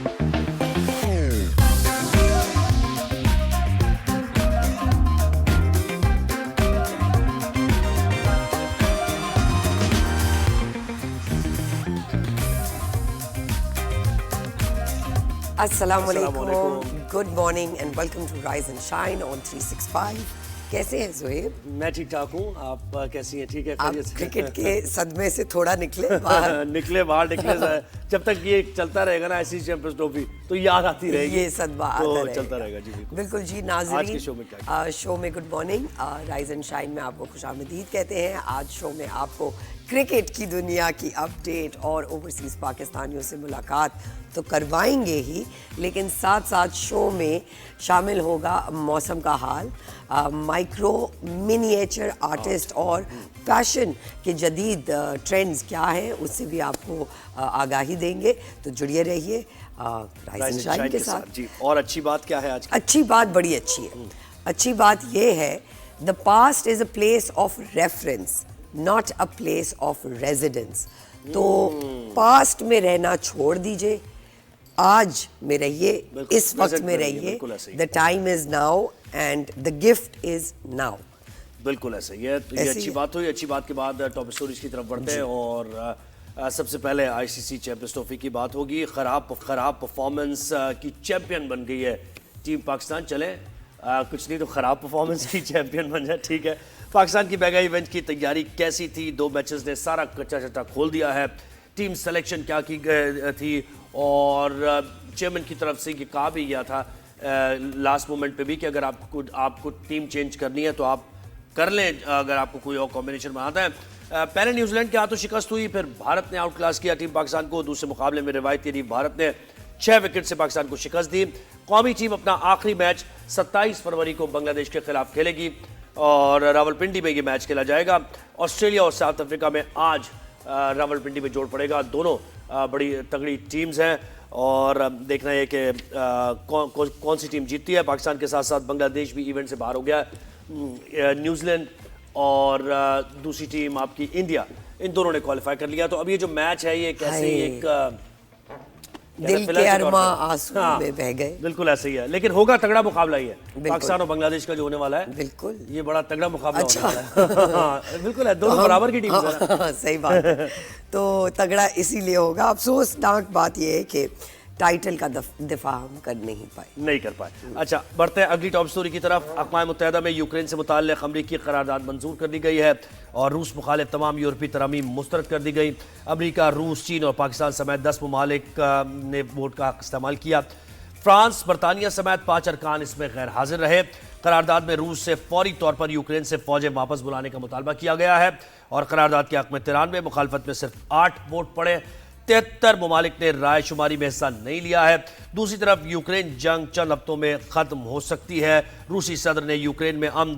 Assalamualaikum. Good morning and welcome to Rise and Shine on 365. कैसे हैं ज़ोहेब? मैं ठीक ठाक हूँ, आप कैसी हैं? ठीक है। आप क्रिकेट के सदमे से थोड़ा निकले बाहर? निकले जब तक ये चलता रहेगा ना ऐसी चैंपियंस ट्रॉफी तो याद आती रहेगी, ये सदमा तो आता चलता रहेगा जी। बिल्कुल जी। नाज़रीन, आज के शो में good morning, rise and shine में आपको खुशामदीद कहते हैं। आज शो में आपको क्रिकेट की दुनिया की अपडेट और ओवरसीज़ पाकिस्तानियों से मुलाकात तो करवाएंगे ही, लेकिन साथ साथ शो में शामिल होगा मौसम का हाल, माइक्रो मिनिएचर आर्टिस्ट और फैशन के जदीद ट्रेंड्स क्या हैं उससे भी आपको आगाही देंगे। तो जुड़िए रहिए राइज एंड शाइन के साथ जी। और अच्छी बात क्या है आज? अच्छी बात बड़ी अच्छी है। अच्छी बात यह है, the past is a place of reference, not a place of residence. तो पास्ट में रहना छोड़ दीजिए, आज में रहिए, इस वक्त में रहिए। The time is now and the gift is now. बिल्कुल ऐसे ही है। तो ये अच्छी बात हुई। अच्छी बात के बाद टॉप स्टोरीज की तरफ बढ़ते हैं और सबसे पहले आईसीसी चैंपियंस ट्रॉफी की बात होगी। खराब परफॉर्मेंस की चैंपियन बन गई है टीम पाकिस्तान। चले कुछ नहीं तो खराब परफॉर्मेंस की चैंपियन बन जाए, ठीक है। पाकिस्तान की मेगा इवेंट की तैयारी कैसी थी? 2 मैचेस ने सारा कच्चा चट्टा खोल दिया है। टीम सिलेक्शन क्या की थी और चेयरमैन की तरफ से ये कहा भी गया था लास्ट मोमेंट पे भी कि अगर आपको टीम चेंज करनी है तो आप कर लें, अगर आपको कोई और कॉम्बिनेशन बनाता है। पहले न्यूजीलैंड के हाथों शिकस्त हुई, फिर भारत ने आउट क्लास किया टीम पाकिस्तान को। दूसरे मुकाबले में रिवायती टीम भारत ने 6 विकेट से पाकिस्तान को शिकस्त दी। कौमी टीम अपना आखिरी मैच 27 फरवरी को बांग्लादेश के खिलाफ खेलेगी और रावलपिंडी में ये मैच खेला जाएगा। ऑस्ट्रेलिया और साउथ अफ्रीका में आज रावलपिंडी में जोड़ पड़ेगा। दोनों बड़ी तगड़ी टीम्स हैं और देखना है कि कौन सी टीम जीतती है। पाकिस्तान के साथ साथ बांग्लादेश भी इवेंट से बाहर हो गया है। न्यूजीलैंड और दूसरी टीम आपकी इंडिया, इन दोनों ने क्वालिफाई कर लिया। तो अब ये जो मैच है ये कैसे एक दिल के अरमा आंसू में बह गए। बिल्कुल ऐसे ही है, लेकिन होगा तगड़ा मुकाबला ही है पाकिस्तान और बांग्लादेश का जो होने वाला है। बिल्कुल ये बड़ा तगड़ा मुकाबला होने वाला है। बिल्कुल है, दोनों बराबर की टीम है। सही बात है। तो तगड़ा इसीलिए होगा। अफसोसनाक बात यह है कि टाइटल का दिफा हम कर नहीं कर पाए। अच्छा, बढ़ते हैं अगली टॉप स्टोरी की तरफ। अक़वाम मुत्तहिदा में यूक्रेन से मुताल्लिक़ अमरीकी करारदाद मंजूर कर दी गई है और रूस मुखालिफ तमाम यूरोपीय तरमीम मुस्तरद कर दी गई। अमरीका, रूस, चीन और पाकिस्तान समेत 10 ममालिक ने वोट का हक इस्तेमाल किया। फ्रांस, बरतानिया समेत 5 अरकान इसमें गैर हाजिर रहे। करारदाद में रूस से फौरी तौर पर यूक्रेन से फौजें वापस बुलाने का मुतालबा किया गया है और करारदाद के हक में 93, मुखालफत में सिर्फ 8 वोट पड़े। 73 ममालिक ने राय शुमारी में हिस्सा नहीं लिया है। दूसरी तरफ यूक्रेन जंग चंद हफ्तों में ख़त्म हो सकती है। रूसी सदर ने यूक्रेन में अमन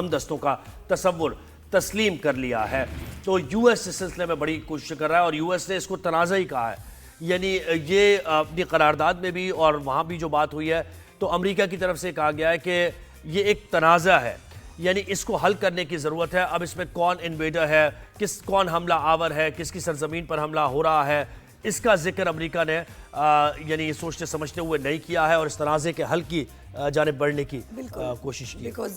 दस्तों का तस्वुर तस्लीम कर लिया है। तो यूएस इस सिलसिले में बड़ी कोशिश कर रहा है और यूएस ने इसको तनाज़ा ही कहा है। यानी ये अपनी करारदाद में भी और वहाँ भी जो बात हुई है तो अमेरिका की तरफ से कहा गया है कि ये एक तनाज़ा है, यानी इसको हल करने की ज़रूरत है। अब इसमें कौन इन्वेडर है, कौन हमला आवर है, किसकी सरजमीन पर हमला हो रहा है, इसका जिक्र अमेरिका ने यानी सोचते समझते हुए नहीं किया है और इस तनाज़े के हल की जानिब बढ़ने की कोशिश की। बिकॉज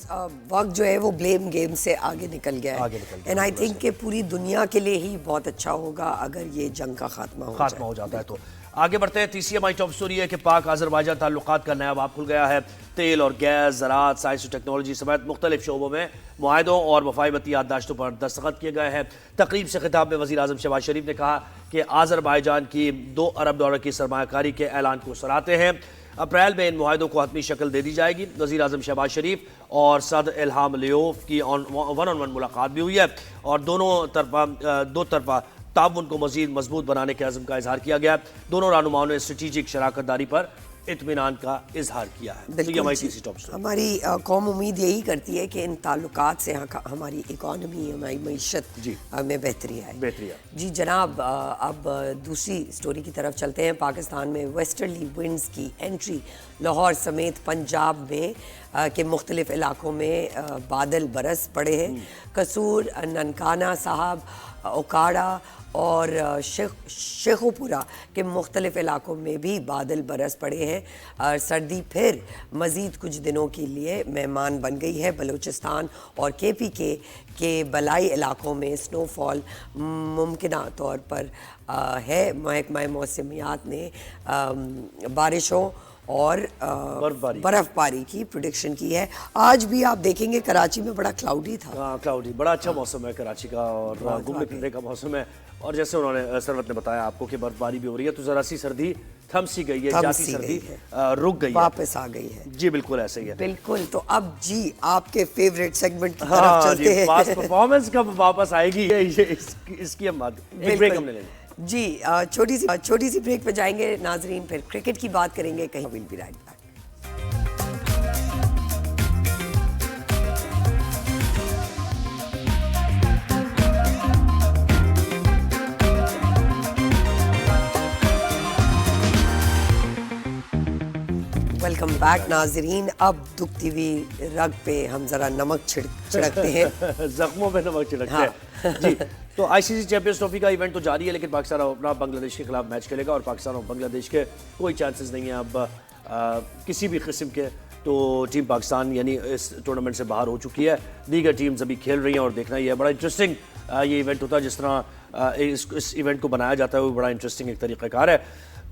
वक्त जो है वो ब्लेम गेम से आगे निकल गया है एंड आई थिंक कि पूरी दुनिया के लिए ही बहुत अच्छा होगा अगर ये जंग का खात्मा हो जाता है। तो आगे बढ़ते हैं। तीसरी हमारी टॉप स्टोरी है कि पाक आज़रबाईजान ताल्लुकात का नया बाब खुल गया है। तेल और गैस, ज़राअत, साइंस और टेक्नोलॉजी समेत मुख्तलिफ शोबों में मुआहदों और वफायमती याददाश्तों पर दस्तखत किए गए हैं। तकरीब से खिताब में वज़ीर आज़म शहबाज शरीफ ने कहा कि आज़रबाईजान की $2 अरब की सरमायाकारी के ऐलान को सराहते हैं। अप्रैल में इन मुआहदों को हतमी शक्ल दे दी जाएगी। वज़ीर आज़म शहबाज शरीफ और सदर इल्हाम अलियोव की वन ऑन वन मुलाकात भी हुई है और दो तरफा ताउन को मज़ीद मजबूत बनाने के अज़म का इजहार किया गया। दोनों रहनुमाओं ने स्ट्रेटेजिक शराकतदारी पर इत्मीनान का इज़हार किया है। तो ये हमारी तीसरी टॉप स्टोरी। हमारी कौम उम्मीद यही करती है कि इन ताल्लुकात से हमारी इकॉनमी, हमारी मईशत में बेहतरी आए। जी जनाब, अब दूसरी स्टोरी की तरफ चलते हैं। पाकिस्तान में वेस्टर्ली विंड्स की एंट्री लाहौर समेत पंजाब में के मुख्तलिफ इलाकों में बादल बरस पड़े हैं। कसूर, ननकाना साहब ओकाड़ा और शेखुपुरा के मुख्तलिफ इलाकों में भी बादल बरस पड़े हैं और सर्दी फिर मज़ीद कुछ दिनों के लिए मेहमान बन गई है। बलूचिस्तान और KPK के बलाई इलाकों में स्नोफॉल मुमकिन तौर पर है। महकमा मौसमियात ने बारिशों और बर्फबारी की प्रेडिक्शन की है। आज भी आप देखेंगे कराची में बड़ा क्लाउडी था। हाँ, क्लाउडी, बड़ा अच्छा मौसम है कराची का और घूमने फिरने का मौसम है। और जैसे उन्होंने सरवत ने बताया आपको कि बर्फबारी भी हो रही है, तो जरा सी सर्दी थम सी गई है, जाती सर्दी रुक गई है, वापस आ गई है। जी बिल्कुल ऐसे ही है। बिल्कुल। तो अब जी आपके फेवरेट सेगमेंट की तरफ चलते हैं। पास्ट परफॉर्मेंस कब वापस आएगी इसकी हम बात, एक ब्रेक हमने लेंगे जी। छोटी सी ब्रेक पे जाएंगे नाजरीन, फिर क्रिकेट की बात करेंगे कहीं। Will be right back. Welcome back नाजरीन। अब दुखती हुई रग पे हम जरा नमक छिड़कते हैं। जख्मों पे नमक छिड़कते हैं जी। तो ICC चैंपियंस ट्रॉफी का इवेंट तो जारी है, लेकिन पाकिस्तान अपना बांग्लादेश के खिलाफ मैच खेलेगा और पाकिस्तान और बांग्लादेश के कोई चांसेस नहीं है अब किसी भी किस्म के। तो टीम पाकिस्तान यानी इस टूर्नामेंट से बाहर हो चुकी है। दीगर टीम्स अभी खेल रही हैं और देखना ही है। बड़ा इंटरेस्टिंग ये इवेंट होता है, जिस तरह इस इवेंट को बनाया जाता है वो बड़ा इंटरेस्टिंग एक तरीक़ाकार है।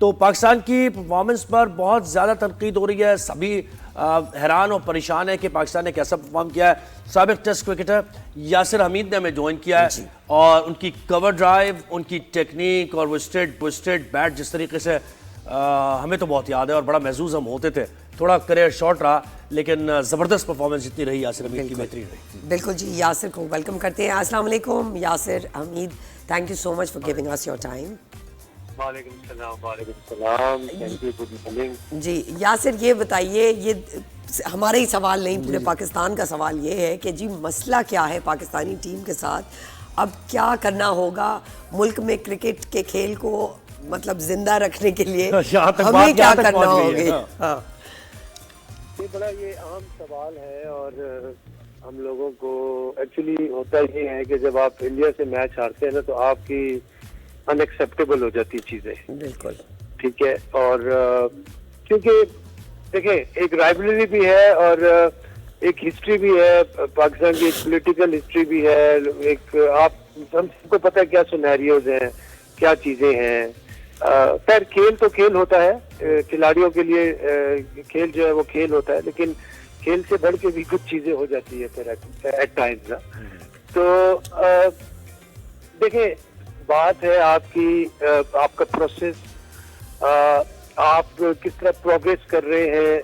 तो पाकिस्तान की परफॉर्मेंस पर बहुत ज़्यादा तनकीद हो रही है। सभी हैरान और परेशान है कि पाकिस्तान ने कैसा परफॉर्म किया है। साबिक टेस्ट क्रिकेटर यासिर हमीद ने हमें ज्वाइन किया है और उनकी कवर ड्राइव, उनकी टेक्निक और वो स्ट्रेट बैट जिस तरीके से हमें तो बहुत याद है और बड़ा महसूस हम होते थे। थोड़ा करियर शॉर्ट रहा, लेकिन ज़बरदस्त परफॉर्मेंस जितनी रही यासिर हमीद की बेहतरीन रही। बिल्कुल जी, यासिर को वेलकम करते हैं। अस्सलाम वालेकुम Yasir Hamid, thank you so much for giving us your time. जी यासिर, ये बताइए, ये हमारे ही सवाल नहीं पूरे पाकिस्तान का सवाल ये है कि जी मसला क्या है पाकिस्तानी टीम के साथ, अब क्या करना होगा मुल्क में क्रिकेट के खेल को मतलब जिंदा रखने के लिए हमें क्या करना होगा? हाँ, ये आम सवाल है और हम लोगों को एक्चुअली होता ये है कि जब आप इंडिया से मैच हारते हैं ना तो आपकी अनएक्सेप्टेबल हो जाती चीजें। बिल्कुल ठीक है। और क्योंकि देखें एक राइवलरी भी है और एक हिस्ट्री भी है, पाकिस्तान की एक पॉलिटिकल हिस्ट्री भी है। एक आप हम सबको पता है क्या सिनेरियोज हैं, क्या चीजें हैं। खैर खेल तो खेल होता है, खिलाड़ियों के लिए खेल जो है वो खेल होता है, लेकिन खेल से बढ़ के भी कुछ चीजें हो जाती है फिर एट टाइम्स ना। तो देखिए बात है आपकी आपका प्रोसेस, आप किस तरह प्रोग्रेस कर रहे हैं।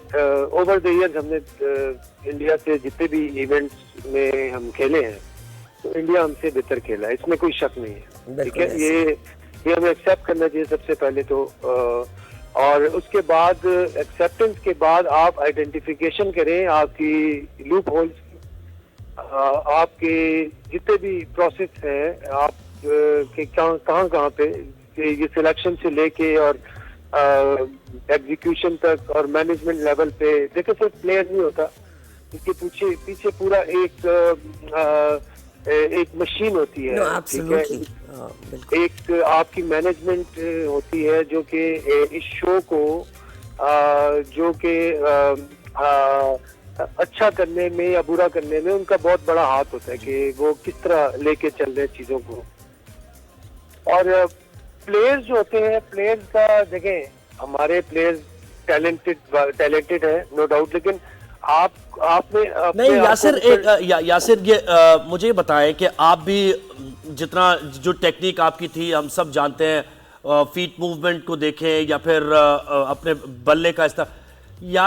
ओवर द इयर्स हमने इंडिया से जितने भी इवेंट्स में हम खेले हैं तो इंडिया हमसे बेहतर खेला है, इसमें कोई शक नहीं है। ठीक है, ये हमें एक्सेप्ट करना चाहिए सबसे पहले तो। और उसके बाद एक्सेप्टेंस के बाद आप आइडेंटिफिकेशन करें आपकी लूप होल्स, आपके जितने भी प्रोसेस हैं आप कि कहाँ पे ये सिलेक्शन से लेके और एग्जीक्यूशन तक और मैनेजमेंट लेवल पे। देखो सिर्फ प्लेयर नहीं होता, इसके पीछे पूरा एक मशीन होती है। ठीक है, एक आपकी मैनेजमेंट होती है जो कि इस शो को जो कि अच्छा करने में या बुरा करने में उनका बहुत बड़ा हाथ होता है कि वो किस तरह लेके चल रहे हैं चीजों को। और प्लेयर्स जो होते हैं, प्लेयर्स का देखें हमारे प्लेयर्स टैलेंटेड है नो डाउट, लेकिन आपने नहीं यासिर ये मुझे बताएं कि आप भी जितना जो टेक्निक आपकी थी हम सब जानते हैं, फीट मूवमेंट को देखें या फिर अपने बल्ले का इस्तेमाल, या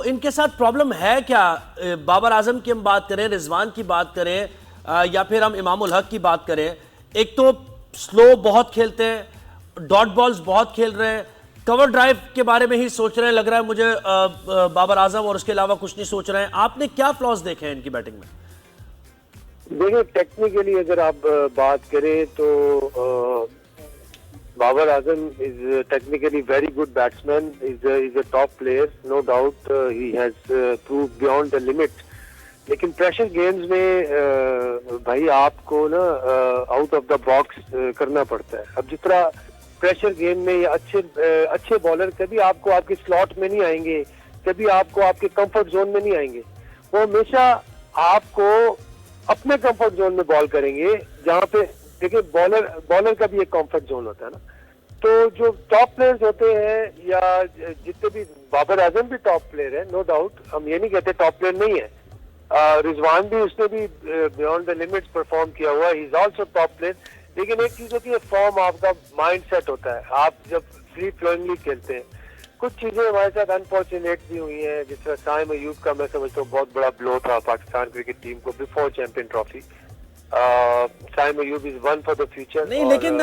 इनके साथ प्रॉब्लम है क्या? बाबर आजम की हम बात करें, रिजवान की बात करें या फिर हम इमामुल हक की बात करें, एक तो स्लो बहुत खेलते हैं, डॉट बॉल्स बहुत खेल रहे हैं, कवर ड्राइव के बारे में ही सोच रहे हैं लग रहा है मुझे बाबर आजम, और उसके अलावा कुछ नहीं सोच रहे हैं। आपने क्या फ्लॉज देखे हैं इनकी बैटिंग में? देखिए टेक्निकली अगर आप बात करें तो Babar Azam is technically very good batsman, is a top player no doubt, he has proved beyond the limit लेकिन प्रेशर गेम्स में भाई आपको ना आउट ऑफ द बॉक्स करना पड़ता है। अब जितना प्रेशर गेम में या अच्छे बॉलर कभी आपको आपके स्लॉट में नहीं आएंगे, कभी आपको आपके कंफर्ट जोन में नहीं आएंगे। वो हमेशा आपको अपने कंफर्ट जोन में बॉल करेंगे, जहाँ पे देखिए बॉलर का भी एक कंफर्ट जोन होता है ना। तो जो टॉप प्लेयर्स होते हैं या जितने भी, बाबर आजम भी टॉप प्लेयर है, नो डाउट, हम ये नहीं कहते टॉप प्लेयर नहीं है। रिजवान भी, उसने भी बियॉन्ड द लिमिट्स परफॉर्म किया हुआ, he is also top player. लेकिन एक चीज होती है फॉर्म, आपका माइंड सेट होता है। आप जब फ्री फ्लोइंगली खेलते हैं, कुछ चीजें हमारे साथ अनफॉर्चुनेट भी हुई हैं, जिस तरह साइम अयूब का मैं समझता हूँ बहुत बड़ा ब्लो था पाकिस्तान क्रिकेट टीम को before champion trophy. Saim Ayub is one for the future. नहीं, लेकिन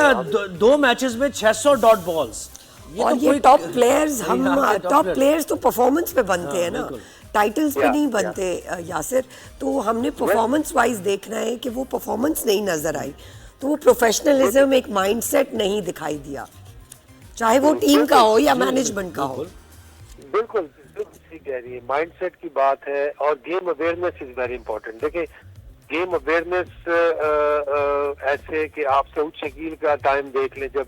दो मैचेस में 600 डॉट बॉल्स, और ये टॉप प्लेयर्स, हम टॉप प्लेयर्स तो परफॉर्मेंस पे बनते हैं ना, टाइटल्स पे नहीं बनते यासिर। तो हमने परफॉर्मेंस वाइज देखना है कि वो परफॉर्मेंस नहीं नजर आई, तो वो प्रोफेशनलिज्म, एक माइंडसेट नहीं दिखाई दिया, चाहे वो टीम का हो या मैनेजमेंट का हो। बिल्कुल ठीक कह रही है, माइंडसेट की बात है। और game awareness is very important. देखिए गेम अवेयरनेस ऐसे कि आप सऊद शकील का टाइम देख लें, जब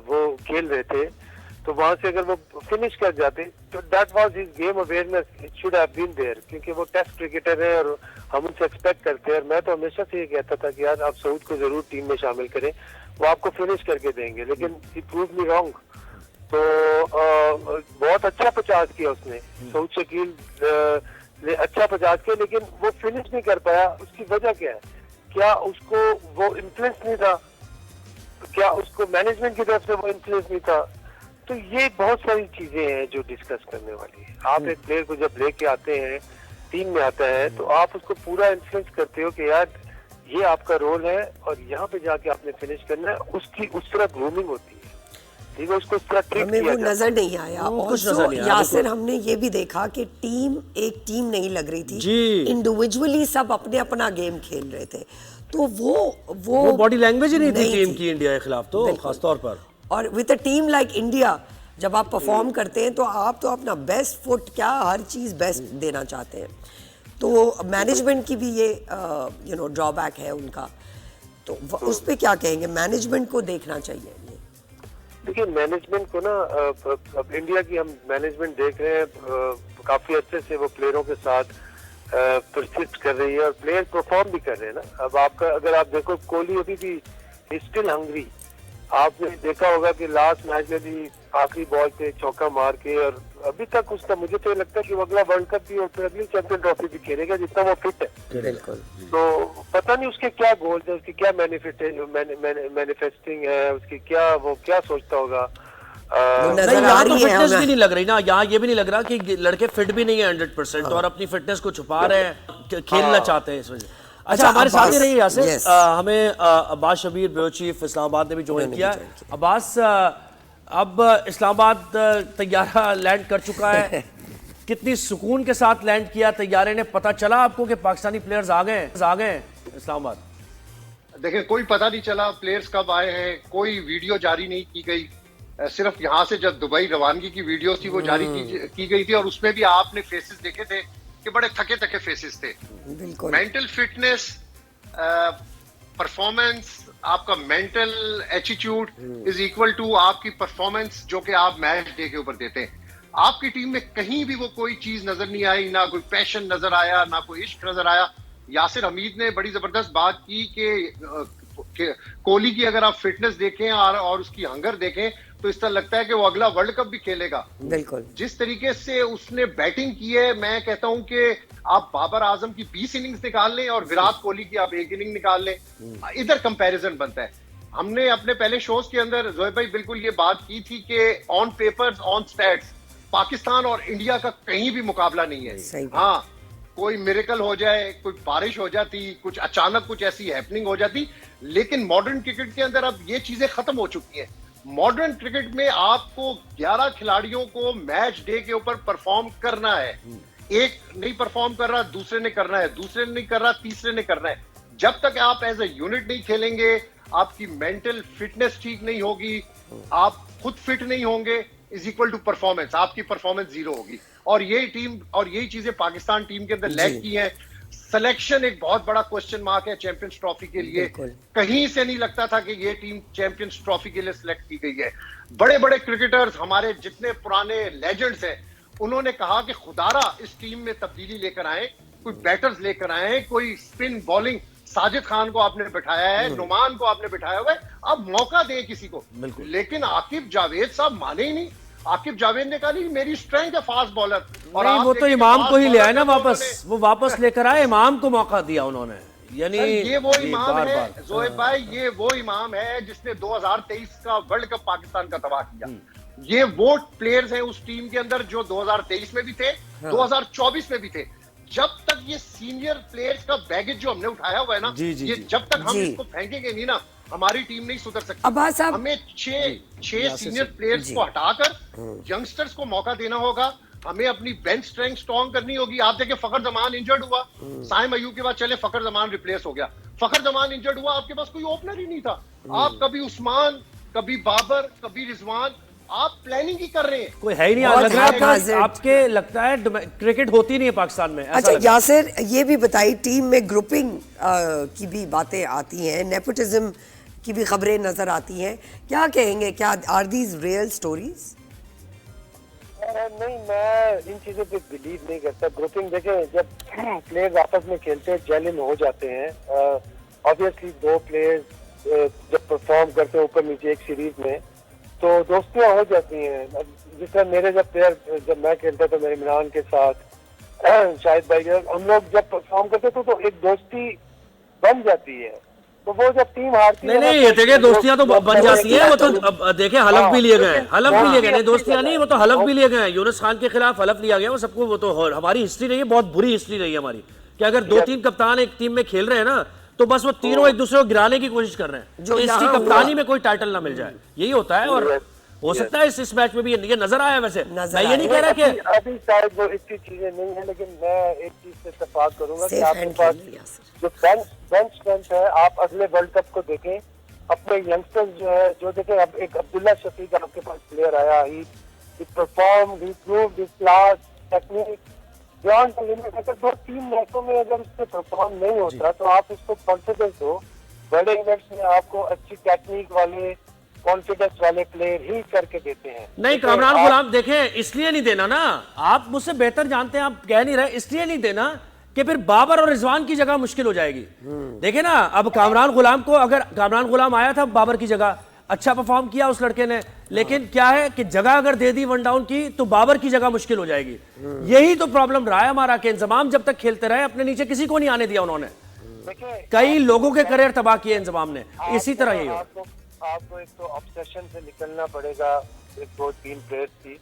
वो खेल रहे थे तो वहां से अगर वो फिनिश कर जाते तो that was his game awareness, it should have been there, क्योंकि वो टेस्ट क्रिकेटर है और हम उनसे एक्सपेक्ट करते हैं। और मैं तो हमेशा से ये कहता था कि यार आप सऊद को जरूर टीम में शामिल करें, वो आपको फिनिश करके देंगे। लेकिन ही प्रूव मी रॉन्ग। तो बहुत अच्छा 50 किया उसने, सऊद शकील ने अच्छा 50 किया, लेकिन वो फिनिश नहीं कर पाया। उसकी वजह क्या है? क्या उसको वो इन्फ्लुएंस नहीं था? क्या उसको मैनेजमेंट की तरफ से वो इन्फ्लुएंस नहीं था? तो ये बहुत सारी चीजें हैं जो डिस्कस करने वाली है। आप एक प्लेयर को जब लेके आते हैं, टीम में आता है, तो आप उसको पूरा इन्फ्लुएंस करते हो कि यार ये आपका रोल है और यहाँ पे जाके आपने फिनिश करना है। उसकी उस तरह ग्रूमिंग होती है, ठीक है, उसको उस तरह ट्रीट हमें किया वो नजर नहीं आया। और यासिर, हमने ये भी देखा कि टीम एक टीम नहीं लग रही थी, इंडिविजुअली सब अपने अपना गेम खेल रहे थे। तो वो बॉडी लैंग्वेज ही नहीं थी टीम की इंडिया के खिलाफ, तो खास तौर पर। और with a team like India जब आप परफॉर्म करते हैं तो आप तो अपना बेस्ट फुट, क्या हर चीज़ बेस्ट देना चाहते हैं। तो मैनेजमेंट की भी ये ड्रॉबैक है उनका। तो उस पर क्या कहेंगे? मैनेजमेंट को देखना चाहिए। देखिए मैनेजमेंट को ना, अब इंडिया की हम मैनेजमेंट देख रहे हैं, काफी अच्छे से वो प्लेयरों के साथ परसिस्ट कर रही है और प्लेयर परफॉर्म भी कर रहे हैं ना। अब आपका अगर आप देखो, कोहली अभी भी स्टिल हंग्री। आपने देखा होगा कि लास्ट मैच में भी आखिरी बॉल पे चौका मार के, और अभी तक उसका, मुझे तो लगता है कि वो अगला वर्ल्ड कप भी और फिर अगली चैंपियन ट्रॉफी भी खेलेगा, जितना वो फिट है। बिल्कुल। तो पता नहीं उसके क्या गोल्स है, उसकी क्या मैनिफेस्टिंग है, उसकी क्या, वो क्या सोचता होगा। यहाँ तो फिटनेस भी नहीं लग रही ना, यहाँ ये भी नहीं लग रहा कि लड़के फिट भी नहीं है 100% और अपनी फिटनेस को छुपा रहे हैं, खेलना चाहते हैं इस वजह। अच्छा, हमारे साथ ही रहिए यासिर। हमें अब्बास शबीर ब्यूरो चीफ इस्लामाबाद ने भी ज्वाइन किया। अब्बास, अब इस्लामाबाद तैयारा लैंड कर चुका है, कितनी सुकून के साथ लैंड किया तैयारे ने? पता चला आपको कि पाकिस्तानी प्लेयर्स आ गए इस्लामाबाद? देखिए, कोई पता नहीं चला प्लेयर्स कब आए हैं, कोई वीडियो जारी नहीं की गई। सिर्फ यहाँ से जब दुबई रवानगी की वीडियो थी वो जारी की गई थी, और उसमें भी आपने फेसेस देखे थे कि बड़े थके थके फेसेस थे। मेंटल फिटनेस, परफॉर्मेंस, आपका mental attitude is equal to आपकी परफॉर्मेंस जो कि आप मैच डे के ऊपर देते हैं। आपकी टीम में कहीं भी वो कोई चीज नजर नहीं आई, ना कोई पैशन नजर आया, ना कोई इश्क नजर आया। यासिर हमीद ने बड़ी जबरदस्त बात की कि कोहली की अगर आप फिटनेस देखें और उसकी हंगर देखें तो इस तरह लगता है कि वो अगला वर्ल्ड कप भी खेलेगा। बिल्कुल। जिस तरीके से उसने बैटिंग की है, मैं कहता हूं कि आप बाबर आजम की 20 इनिंग्स निकाल लें और विराट कोहली की आप 1 इनिंग निकाल लें, इधर कंपैरिजन बनता है। हमने अपने पहले शोज के अंदर जोहेब भाई बिल्कुल ये बात की थी कि on papers, on stats, Pakistan और इंडिया का कहीं भी मुकाबला नहीं है। हाँ, कोई मिरेकल हो जाए, कोई बारिश हो जाती, कुछ अचानक कुछ ऐसी हैपनिंग हो जाती, लेकिन मॉडर्न क्रिकेट के अंदर अब ये चीजें खत्म हो चुकी हैं। मॉडर्न क्रिकेट में आपको 11 खिलाड़ियों को मैच डे के ऊपर परफॉर्म करना है। एक नहीं परफॉर्म कर रहा, दूसरे ने करना है, दूसरे ने नहीं कर रहा, तीसरे ने करना है। जब तक आप एज ए यूनिट नहीं खेलेंगे, आपकी मेंटल फिटनेस ठीक नहीं होगी, आप खुद फिट नहीं होंगे, इज इक्वल टू परफॉर्मेंस, आपकी परफॉर्मेंस जीरो होगी। और यही टीम और यही चीजें पाकिस्तान टीम के अंदर लैग की हैं। सिलेक्शन एक बहुत बड़ा क्वेश्चन मार्क है चैंपियंस ट्रॉफी के लिए। कहीं से नहीं लगता था कि ये टीम चैंपियंस ट्रॉफी के लिए सिलेक्ट की गई है। बड़े बड़े क्रिकेटर्स, हमारे जितने पुराने लेजेंड्स हैं, उन्होंने कहा कि खुदारा इस टीम में तब्दीली लेकर आए, कोई बैटर्स लेकर आए, कोई स्पिन बॉलिंग, साजिद खान को आपने बिठाया है, नुमान को आपने बिठाया हुआ है, अब मौका दें किसी को। लेकिन आकिब जावेद साहब माने ही नहीं। आकिब जावेद ने कहा नहीं, मेरी स्ट्रेंथ है फास्ट बॉलर। और नहीं, वो तो इमाम को ही ले आए ना वापस, वो वापस लेकर आए, इमाम को मौका दिया उन्होंने। यानी ये वो इमाम है जोएब भाई, ये वो इमाम है जिसने 2023 का वर्ल्ड कप पाकिस्तान का तबाह किया। ये वो प्लेयर्स हैं उस टीम के अंदर जो 2023 में भी थे, 2024 में भी थे। जब तक ये सीनियर प्लेयर्स का बैगेज जो हमने उठाया हुआ है ना, ये जब तक हम इसको फेंकेंगे नहीं ना, हमारी टीम नहीं सुधर सकती। अब्बास साहब, हमें छह सीनियर प्लेयर्स को हटाकर यंगस्टर्स को मौका देना होगा। हमें अपनी बेंच स्ट्रेंथ स्ट्रॉन्ग करनी होगी। आप देखिए, फखर जमान इंजर्ड हुआ, साइम अयूब के बाद चले फखर जमान रिप्लेस हो गया। फखर जमान इंजर्ड हुआ, आपके पास कोई ओपनर ही नहीं था। आप कभी उस्मान, कभी बाबर, कभी रिजवान, आप प्लानिंग ही कर रहे हैं, कोई है ही नहीं। लग रहा है आपके, लगता है क्रिकेट होती नहीं है पाकिस्तान में। अच्छा यासिर, ये भी बताइए, टीम में ग्रुपिंग की भी बातें आती हैं, नेपोटिज्म की भी खबरें नजर आती हैं, क्या कहेंगे? क्या आर दीज रियल स्टोरीज? नहीं, मैं इन चीजों पे बिलीव नहीं करता। ग्रुपिंग देखें, जब प्लेयर्स आपस में खेलते हैं, जेलिन हो जाते हैं। ऑब्वियसली दो प्लेयर्स जब परफॉर्म करते हैं ऊपर नीचे एक सीरीज में, तो दोस्तियां हो जाती हैं। जिस तरह मेरे जब मैं खेलता था मेरे इमरान के साथ, शाहिद भाई, हम लोग जब परफॉर्म करते थे तो एक दोस्ती बन जाती है। तो वो जब टीम हारती है, नहीं, ये देखिए दोस्तियां तो बन जाती है। वो तो अब देखे हलफ भी लिए गए, हलफ भी लिए गए, नहीं दोस्तियां नहीं, वो तो हलफ भी लिए गए। यूनुस खान के खिलाफ हलफ लिया गया, वो सबको, वो तो हमारी हिस्ट्री रही है, बहुत बुरी हिस्ट्री रही है हमारी, कि अगर 2-3 कप्तान एक टीम में खेल रहे हैं ना, तो बस वो तीनों एक दूसरे को गिराने की कोशिश कर रहे हैं, जो इसकी कप्तानी में कोई टाइटल ना मिल जाए, यही होता है। और हो सकता है इस मैच में भी ये नजर आया। वैसे मैं ये नहीं कह रहा कि अभी शायद वो इतनी चीजें नहीं है, लेकिन मैं एक चीज से इत्तेफाक करूंगा कि आपके पास जो बेंच स्ट्रेंथ है, आप अगले वर्ल्ड कप को देखें, अपने यंगस्टर्स जो है, जो देखें, अब एक अब्दुल्ला शफीक आपके पास प्लेयर आया, he perform, he proved his class, technique beyond the limit. अगर 2-3 मैचों में अगर उससे परफॉर्म नहीं होता, तो आप इसको कॉन्फिडेंस हो, बड़े इवेंट्स में आपको अच्छी टेक्निक वाले, कॉन्फिडेंस वाले प्लेयर ही करके देते हैं। नहीं, कामरान गुलाम देखें, इसलिए नहीं देना ना, आप मुझसे बेहतर जानते हैं, आप कह नहीं रहे, इसलिए नहीं देना कि फिर बाबर और रिजवान की जगह मुश्किल हो जाएगी। देखे ना, अब कामरान गुलाम को, अगर कामरान गुलाम आया था बाबर की जगह, अच्छा परफॉर्म किया उस लड़के ने, लेकिन क्या है कि जगह अगर दे दी वन डाउन की, तो बाबर की जगह मुश्किल हो जाएगी। यही तो प्रॉब्लम रहा है हमारा, कि इंजमाम जब तक खेलते रहे, अपने नीचे किसी को नहीं आने दिया उन्होंने। कई लोगों के करियर तबाह किए इंजमाम ने। इसी तरह यही हो। आपको एक तो ऑब्सेशन से निकलना पड़ेगा, एक 2-3 प्लेयर्स की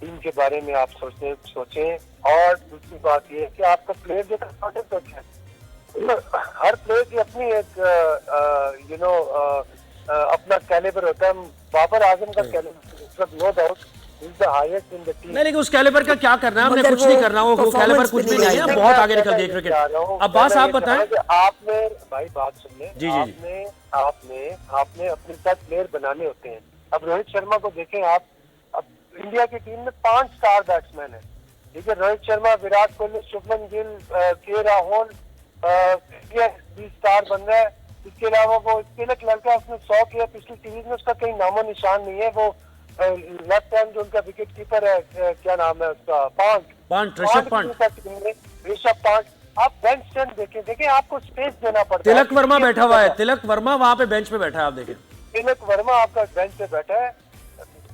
टीम के बारे में आप सोचें। और दूसरी बात ये है कि आपका प्लेयर जो है, हर प्लेयर की अपनी एक अपना कैलिबर होता है। बाबर आजम का calibre, no doubt, is the highest in the team. नहीं, लेकिन उस कैलिबर का क्या करना है, हमने कुछ नहीं करना, वो कैलिबर कुछ भी नहीं है, बहुत आगे निकल गई क्रिकेट। अब्बास आप बताएं। आपने भाई बात सुन ले, जी, आपने अपने साथ प्लेयर बनाने होते हैं। अब रोहित शर्मा को देखें आप, अब इंडिया की टीम में 5 स्टार बैट्समैन है, ठीक है, रोहित शर्मा, विराट कोहली, शुभमन गिल, के राहुल, 20 स्टार बन रहा है। इसके अलावा वो तिलक लड़का, उसने 100 किया पिछली सीरीज में, उसका कहीं नामो निशान नहीं है। वो लेफ्ट हैंड जो उनका विकेट कीपर है, क्या नाम है उसका, ऋषभ पंत। आप बेंच स्ट्रेंथ देखें, आपको स्पेस देना पड़ता है। तिलक वर्मा बैठा हुआ है, तिलक वर्मा वहां पे बेंच पे बैठा है, आप देखें, तिलक वर्मा आपका बेंच पे बैठा है।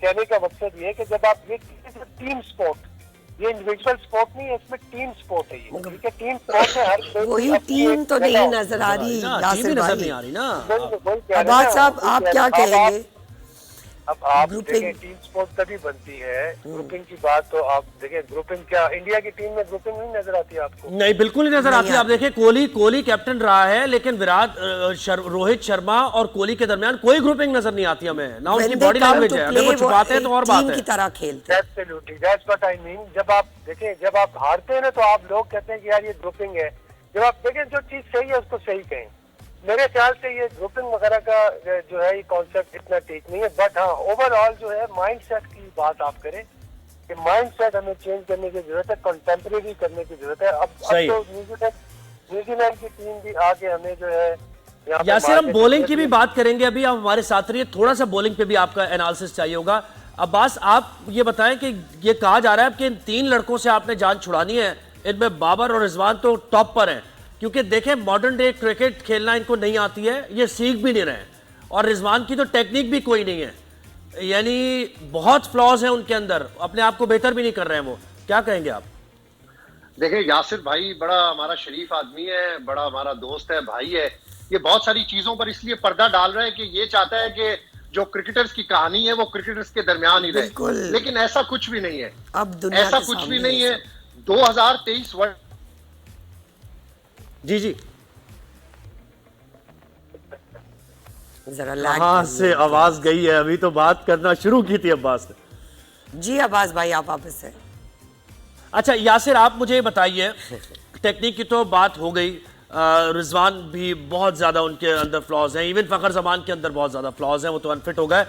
कहने का मकसद ये है कि जब आप ये टीम स्पोर्ट, ये इंडिविजुअल स्पोर्ट नहीं है, इसमें टीम स्पोर्ट है ये, ठीक है। टीम स्पोर्ट में हर वही टीम तो नहीं नजर आ रही, यासिर भाई नहीं आ रही ना। अब्बास साहब, आप क्या कहेंगे? अब आप देखें, टीम स्पोर्ट तभी बनती है। ग्रुपिंग की बात तो आप देखें, ग्रुपिंग क्या इंडिया की टीम में ग्रुपिंग नहीं नजर आती है आपको? नहीं, बिल्कुल नहीं नजर आती। आप देखें, कोहली कैप्टन रहा है, लेकिन रोहित शर्मा और कोहली के दरमियान कोई ग्रुपिंग नजर नहीं आती हमें ना। उसकी बॉडी लैंग्वेज है, अगर वो छुपाते हैं तो और बात है। की तरह खेलते हैं। Absolutely, that's what I mean. जब आप देखें, जब आप हारते हैं ना, तो आप लोग कहते हैं कि यार ये ग्रुपिंग है। जब आप देखें जो चीज सही है उसको सही कहें। मेरे ख्याल से ये ग्रुपिंग वगैरह का जो है ये कॉन्सेप्ट इतना ठीक नहीं है। बट हाँ, ओवरऑल जो है माइंडसेट की बात आप करें कि माइंडसेट हमें चेंज करने की जरूरत है, कंटेम्परेरी करने की जरूरत है। अब तो न्यूजीलैंड की टीम भी आके हमें जो है यहाँ पे यासिर, हम मार्केट बॉलिंग में की भी बात करेंगे अभी, आप हमारे साथ रहिए, थोड़ा सा बॉलिंग पे भी आपका एनालिसिस चाहिए होगा। अब्बास, आप ये बताएं कि ये कहा जा रहा है कि इन 3 लड़कों से आपने जान छुड़ानी है, इनमें बाबर और रिजवान तो टॉप पर हैं, क्योंकि देखें मॉडर्न डे क्रिकेट खेलना इनको नहीं आती है, ये सीख भी नहीं रहे, और रिजवान की तो टेक्निक भी कोई नहीं है, यानी बहुत फ्लॉज हैं उनके अंदर, अपने आप को बेहतर भी नहीं कर रहे हैं वो। क्या कहेंगे आप? देखिए, यासिर भाई बड़ा हमारा शरीफ आदमी है, बड़ा हमारा दोस्त है, भाई है। ये बहुत सारी चीजों पर इसलिए पर्दा डाल रहा है कि ये चाहता है कि जो क्रिकेटर्स की कहानी है वो क्रिकेटर्स के दरमियान ही बिल्कुल। रहे, लेकिन ऐसा कुछ भी नहीं है। अब दुनिया ऐसा के कुछ भी सामने नहीं है है। 2023 वर्ल्ड जी जी, जरा लैग कहाँ से आवाज गई है? अभी तो बात करना शुरू की थी अब्बास ने। जी अब्बास भाई, आप वापस से। अच्छा यासिर, आप मुझे ये बताइए, टेक्निक की तो बात हो गई, रिजवान भी बहुत ज़्यादा उनके अंदर फ्लॉज हैं, इवन फ़खर जमान के अंदर बहुत ज़्यादा फ्लॉज हैं, वो तो अनफिट हो गए।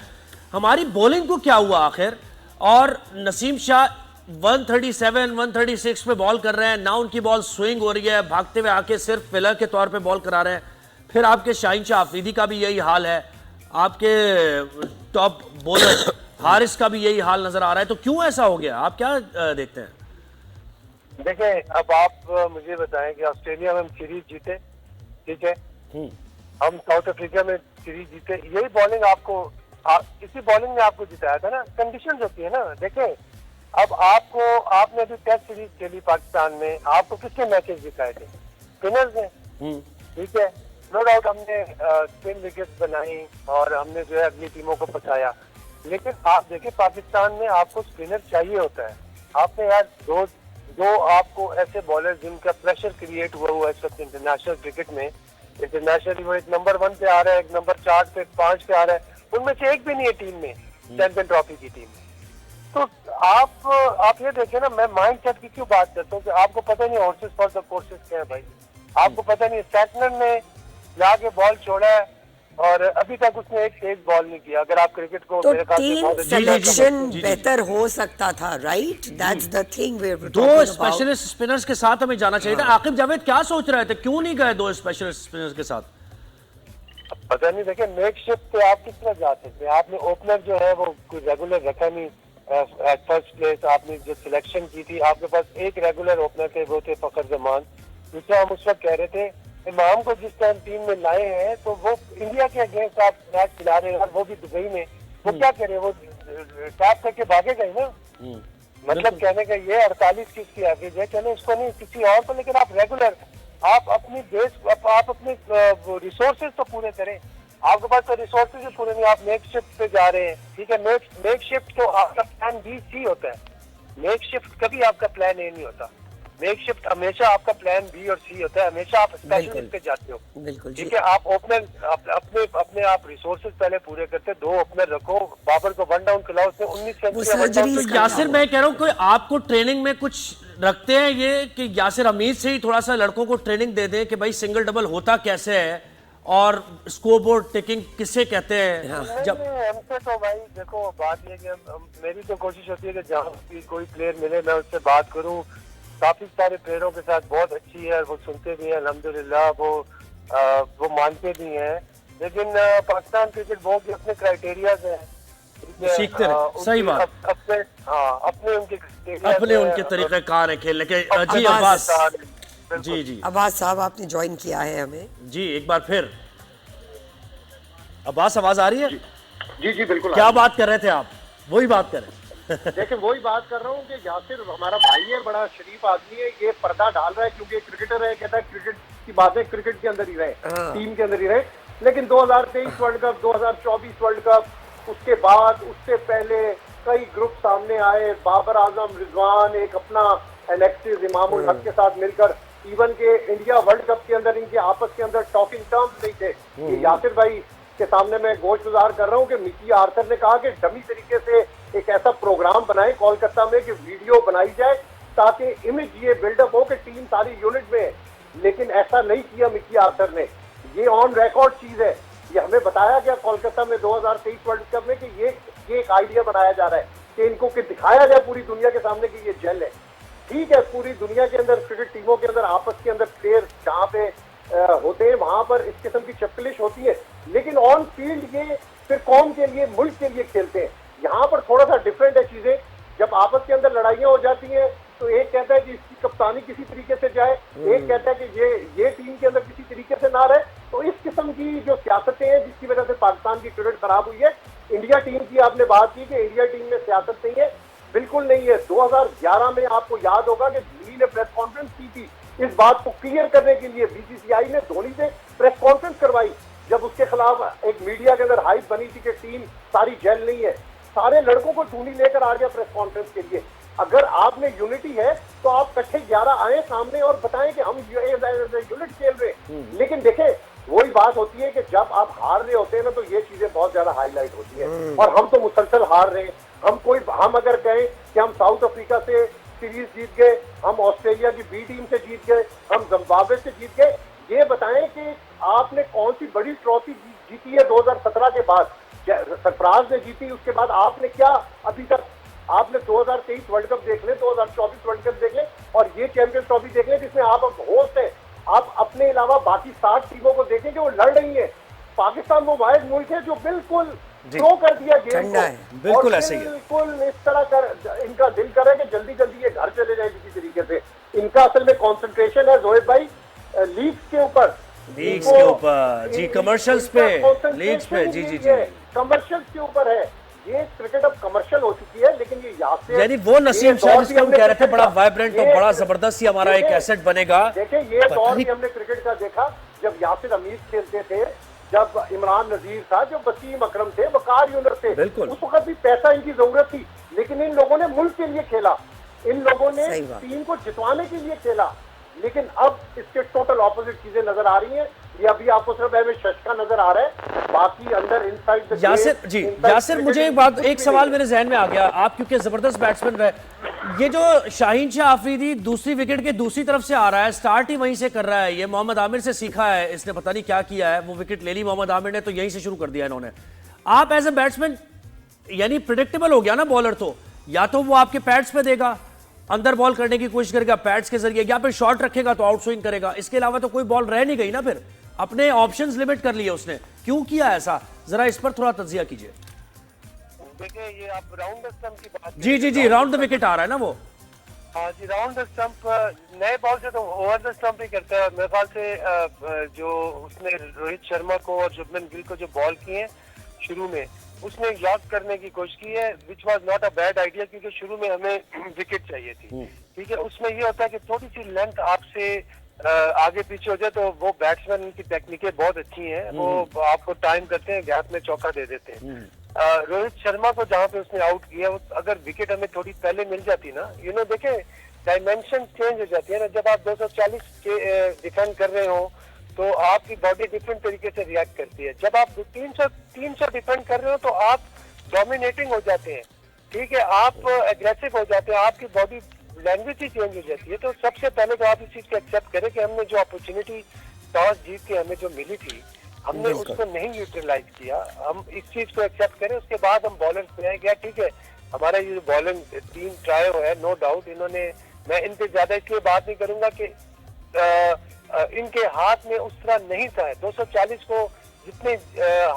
हमारी बॉलिंग को क्या हुआ आखिर? और नसीम शाह 137, 136 पे बॉल कर रहे हैं ना, उनकी बॉल स्विंग हो रही है, भागते हुए आके सिर्फ फिलर के तौर पे बॉल करा रहे हैं। फिर आपके शाहीन शाह अफरीदी का भी यही हाल है, आपके टॉप बॉलर हारिस का भी यही हाल नजर आ रहा है, तो क्यों ऐसा हो गया? आप क्या देखते हैं? देखें, अब आप मुझे बताएं कि ऑस्ट्रेलिया में हम सीरीज जीते, ठीक है, हम साउथ अफ्रीका में सीरीज जीते, यही बॉलिंग आपको इसी बॉलिंग ने आपको जिताया था ना। कंडीशंस होती है ना। देखें, अब आपने अभी टेस्ट सीरीज खेली पाकिस्तान में, आपको किसके मैचेस जिताए थे? स्पिनर्स ने, ठीक है, नो डाउट हमने स्पिन विकेट्स बनाई और हमने जो है अगली टीमों को फंसाया, लेकिन आप देखें पाकिस्तान में आपको स्पिनर चाहिए होता है। आपने यार दो आपको ऐसे बॉलर जिनका प्रेशर क्रिएट हुआ है इस वक्त इंटरनेशनल क्रिकेट में, इंटरनेशनली वो एक नंबर 1 पे आ रहा है, एक नंबर 4 पे 5 पे आ रहा है, उनमें से एक भी नहीं है टीम में, चैंपियन ट्रॉफी की टीम में। तो आप ये देखें ना, मैं माइंड सेट की क्यों बात करता हूँ कि आपको पता नहीं हॉर्सेस फॉर द कोर्सेस क्या है भाई, आपको पता नहीं सैटनर ने जाके बॉल छोड़ा है और अभी तक उसने एक तेज बॉल नहीं किया। अगर आप क्रिकेट को तो मेरे ख्याल से टीम बहुत अच्छी सिलेक्शन बेहतर हो सकता था, right? That's the thing we are दो स्पेशलिस्ट स्पिनर्स के साथ हमें जाना चाहिए था। आकिब जावेद क्या सोच रहे थे, क्यों नहीं गए 2 स्पेशलिस्ट स्पिनर्स के साथ? पता नहीं। देखिए, मेक शिफ्ट पे आप किस तरह जा सकते हैं? आपने ओपनर जो है वो कोई रेगुलर रखा नहीं एट फर्स्ट प्लेस। आपने जो सिलेक्शन की थी, आपके पास एक रेगुलर ओपनर थे, वो थे फखर जमान। दूसरा, हम उस वक्त कह रहे थे इमाम को जिस टाइम टीम में लाए हैं तो वो इंडिया के अगेंस्ट आप मैच खिला रहे हैं, और वो भी दुबई में, वो क्या करे, वो टैप करके भागे गए ना। मतलब कहने का ये 48 किसकी एवरेज है, चलो उसको नहीं किसी और को, लेकिन आप रेगुलर, आप अपनी बेस, आप अपने रिसोर्सेज तो पूरे करें। आपके पास तो रिसोर्सेज ही पूरे नहीं, आप मेक शिफ्ट पे जा रहे हैं, ठीक है। मेक शिफ्ट तो आपका प्लान बी सी होता है, मेक शिफ्ट कभी आपका प्लान ए नहीं होता। मेक शिफ्ट हमेशा आपका प्लान बी और सी होता है, हमेशा आप स्पेशलिस्ट पे जाते हो, बिल्कुल, ठीक है। आप ओपनर अपने आप रिसोर्सेज पहले पूरे करते, 2 ओपनर रखो। बाबर को 1 डाउन खिलाओ, उसने 19 सेंचुरी। तो यासिर, मैं कह रहा हूँ कि आपको ट्रेनिंग में कुछ रखते हैं ये कि यासिर हमीद से ही थोड़ा सा लड़कों को ट्रेनिंग दे दें कि भाई सिंगल डबल होता कैसे है और स्कोर बोर्ड टिकिंग किससे कहते हैं। जब हमसे तो भाई देखो, बात ये कि मेरी तो कोशिश होती है कि जहाँ भी कोई प्लेयर मिले मैं उससे बात करूँ। काफी सारे प्लेयरों के साथ बहुत अच्छी है, वो सुनते भी हैं अल्हम्दुलिल्लाह, वो मानते भी हैं, लेकिन पाकिस्तान क्रिकेट बोर्ड के अपने क्राइटेरियाज हैं, सीखते रहे। सही बात। अपने उनके तरीके कार है खेलने के। जी अब्बास, जी अब्बास साहब, आपने ज्वाइन किया है हमें। जी, एक बार फिर अब्बास, आवाज आ रही है? जी बिल्कुल। क्या बात कर रहे थे आप? वही बात करें। देखिए, वही बात कर रहा हूँ कि यासिर हमारा भाई है, बड़ा शरीफ आदमी है, ये पर्दा डाल रहा है क्योंकि क्रिकेटर है, कहता है क्रिकेट की बातें क्रिकेट के अंदर ही रहे, टीम के अंदर ही रहे। लेकिन 2023 वर्ल्ड कप, 2024 वर्ल्ड कप, उसके बाद उससे पहले कई ग्रुप सामने आए, बाबर आजम, रिजवान, एक अपना एलेक्सिस इमामुल हक के साथ मिलकर, इवन के इंडिया वर्ल्ड कप के अंदर इनके आपस के अंदर टॉकिंग टर्म्स नहीं थे। ये यासिर भाई के सामने मैं गोश गुजार कर रहा हूँ कि मिकी आर्थर ने कहा कि डमी तरीके से एक ऐसा प्रोग्राम बनाए कोलकाता में कि वीडियो बनाई जाए ताकि इमेज ये बिल्डअप हो कि टीम सारी यूनिट में है, लेकिन ऐसा नहीं किया मिकी आर्थर ने। ये ऑन रिकॉर्ड चीज है, ये हमें बताया गया कोलकाता में 2023 वर्ल्ड कप में कि ये एक आइडिया बनाया जा रहा है कि इनको कि दिखाया जाए पूरी दुनिया के सामने कि ये जेल है। ठीक है, पूरी दुनिया के अंदर क्रिकेट टीमों के अंदर आपस के अंदर प्लेयर जहाँ पे होते हैं वहां पर इस किस्म की चपकलिश होती है, लेकिन ऑन फील्ड ये फिर कौम के लिए, मुल्क के लिए खेलते हैं। यहाँ पर थोड़ा सा डिफरेंट है चीजें। जब आपस के अंदर लड़ाइयां हो जाती हैं तो एक कहता है कि इसकी कप्तानी किसी तरीके से जाए, एक कहता है कि ये टीम के अंदर किसी तरीके से ना रहे। तो इस किस्म की जो सियासतें हैं जिसकी वजह से पाकिस्तान की क्रिकेट खराब हुई है। इंडिया टीम की आपने बात की कि इंडिया टीम में सियासत नहीं है, बिल्कुल नहीं है। 2011 में आपको याद होगा कि धोनी ने प्रेस कॉन्फ्रेंस की थी इस बात को क्लियर करने के लिए। बीसीसीआई ने धोनी से प्रेस कॉन्फ्रेंस करवाई जब उसके खिलाफ एक मीडिया के अंदर हाइप बनी थी कि टीम सारी जेल नहीं है। सारे लड़कों को धोनी लेकर आ गया प्रेस कॉन्फ्रेंस के लिए। अगर आप में यूनिटी है तो आप इकट्ठे 11 आए सामने और बताएं कि हम यूनिट खेल रहे हैं। लेकिन देखें, वही बात होती है कि जब आप हार रहे होते हैं ना तो ये चीजें बहुत ज्यादा हाईलाइट होती है। और हम तो मुसलसल हार रहे हैं। हम अगर कहें कि हम साउथ अफ्रीका से सीरीज जीत गए, हम ऑस्ट्रेलिया की बी टीम से जीत गए, हम जिम्बाब्वे से जीत गए, ये बताएं कि आपने कौन सी बड़ी ट्रॉफी जीती है 2017 के बाद। सरफराज ने जीती, उसके बाद आपने क्या अभी तक? आपने 2023 वर्ल्ड कप देख ले, 2024 वर्ल्ड कप देख ले और ये चैंपियंस ट्रॉफी देख ले जिसमें आप होस्ट हैं। आप अपने अलावा बाकी 7 टीमों को देखें जो लड़ रही है। पाकिस्तान वो वाहिद मुल्क है जो बिल्कुल थ्रो कर दिया गेम को। बिल्कुल ऐसे ही है। बिल्कुल इस तरह कर इनका दिल करे कि जल्दी जल्दी ये घर चले जाए किसी तरीके से। इनका असल में कंसंट्रेशन है जोहेब भाई लीग्स के ऊपर, जी, कमर्शियल्स पे, लीग्स पे, जी जी जी, कमर्शियल्स के ऊपर है। ये क्रिकेट अब कमर्शियल हो चुकी है, लेकिन ये यासिर, यानी वो नसीम शाह जिसको हम कह रहे थे बड़ा वाइब्रेंट और बड़ा जबरदस्त ही हमारा एक एसेट बनेगा। देखिए ये दौर भी हमने क्रिकेट का देखा जब यासिर अमीर खेलते थे, जब इमरान नजीर था, जब वसीम अकरम थे, वकार यूनस थे। उस वक्त भी पैसा इनकी जरूरत थी, लेकिन इन लोगों ने मुल्क के लिए खेला, इन लोगों ने टीम को जितवाने के लिए खेला। लेकिन अब इसके टोटल ऑपोजिट चीजें नजर आ रही हैं। ये अभी आपको सिर्फ एम शशका नजर आ रहा है, बाकी अंदर इनसाइड यासिर मुझे एक सवाल मेरे जहन में आ गया। आप क्योंकि जबरदस्त बैट्समैन रहे, ये जो शाहीन शाह आफरीदी दूसरी विकेट के दूसरी तरफ से आ रहा है, स्टार्ट ही वहीं से कर रहा है, ये मोहम्मद आमिर से सीखा है, इसने पता नहीं क्या किया है, वो विकेट ले ली मोहम्मद आमिर ने तो यहीं से शुरू कर दिया इन्होंने। आप एज ए बैट्समैन यानी प्रिडिक्टेबल हो गया ना बॉलर, तो या तो वो आपके पैड्स पे देगा, अंदर बॉल करने की कोशिश करेगा पैड्स के जरिए, या फिर शॉट रखेगा तो आउट स्विंग करेगा। इसके अलावा तो कोई बॉल रह नहीं गई ना, फिर अपने ऑप्शंस लिमिट कर लिए उसने। क्यों किया ऐसा, जरा इस पर थोड़ा तज्जिया कीजिए। देखिए ये आप राउंड द स्टंप की बात, जी राउंड द विकेट आ रहा है ना वो। हाँ जी, राउंड द स्टंप नए बॉल से तो ओवर द स्टंप ही करता है। मेरे ख्याल से जो उसने रोहित शर्मा को और शुभमन गिल को जो बॉल किए शुरू में, उसने लॉक करने की कोशिश की है, which was not a bad idea, क्योंकि शुरू में हमें विकेट चाहिए थी। ठीक है, उसमें ये होता है कि थोड़ी सी लेंथ आपसे आगे पीछे हो जाए तो वो बैट्समैन, उनकी टेक्निकें बहुत अच्छी हैं, वो आपको टाइम करते हैं, गैप में चौका दे देते हैं। रोहित शर्मा को जहाँ पे उसने आउट किया, अगर विकेट हमें थोड़ी पहले मिल जाती ना, देखें डायमेंशन चेंज हो जाती है ना। जब आप 240 के डिफेंड कर रहे हो तो आपकी बॉडी डिफरेंट तरीके से रिएक्ट करती है। जब आप 300 डिफेंड कर रहे हो तो आप डोमिनेटिंग हो जाते हैं, ठीक है, आप एग्रेसिव हो जाते हैं, आपकी बॉडी लैंग्वेज ही चेंज हो जाती है। तो सबसे पहले तो आप इस चीज को एक्सेप्ट करें कि हमने जो अपॉर्चुनिटी टॉस जीत के हमें जो मिली थी, हमने उसको नहीं यूटिलाइज किया। हम इस चीज को एक्सेप्ट करें, उसके बाद हम बॉलर पे आए गया। ठीक है, हमारा ये बॉलिंग टीम ट्राई है, नो डाउट। इन्होंने, मैं इन पे ज्यादा इसलिए बात नहीं करूंगा कि इनके हाथ में उस तरह नहीं था 240 को जितने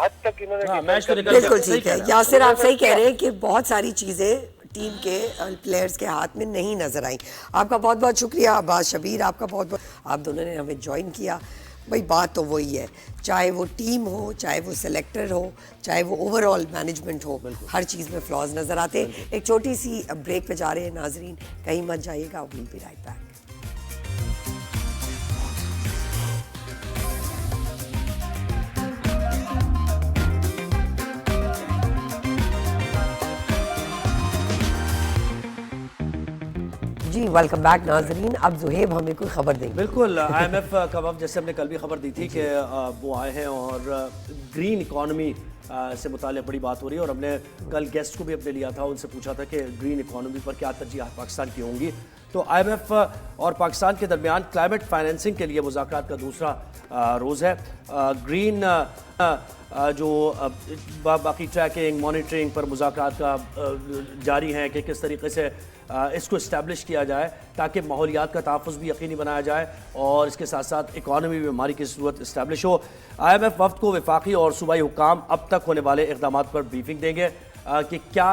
हद तक इन्होंने मैच तो बिल्कुल ठीक है। यासिर आप सही कह रहे हैं कि बहुत सारी चीजें टीम के प्लेयर्स के हाथ में नहीं नजर आई। आपका बहुत बहुत शुक्रिया अब्बास शबीर, आपका बहुत बहुत, आप दोनों ने हमें ज्वाइन किया। भाई बात तो वही है, चाहे वो टीम हो, चाहे वो सेलेक्टर हो, चाहे वो ओवरऑल मैनेजमेंट हो, हर चीज़ में फ्लॉज नज़र आते। एक छोटी सी ब्रेक पे जा रहे हैं नाजरीन, कहीं मत जाइएगा, विल बी राइट बैक। जी वेलकम बैक नाजरीन। अब जुहेब हमें कोई खबर देंगे। बिल्कुल, IMF का वक्त जैसे हमने कल भी खबर दी थी कि वो आए हैं और ग्रीन इकॉनमी से मुताल्लिक़ बड़ी बात हो रही है और हमने कल गेस्ट को भी अपने लिया था, उनसे पूछा था कि ग्रीन इकॉनमी पर क्या तरजीह पाकिस्तान की होंगी। तो IMF और पाकिस्तान के दरमियान क्लाइमेट फाइनेंसिंग के लिए मुज़ाकरात का दूसरा रोज़ है। ग्रीन जो बाकी ट्रैकिंग मॉनिटरिंग पर मुज़ाकरात का जारी हैं कि किस तरीके से इसको इस्टेब्लिश किया जाए ताकि माहौलियात का तहफ़्फ़ुज़ भी यकीनी बनाया जाए और इसके साथ साथ इकॉनमी में हमारी की ज़रूरत इस्टेब्लिश हो। IMF वफ़द को वफाकी और सूबाई हुक्काम अब तक होने वाले इक़दाम पर ब्रीफिंग देंगे कि क्या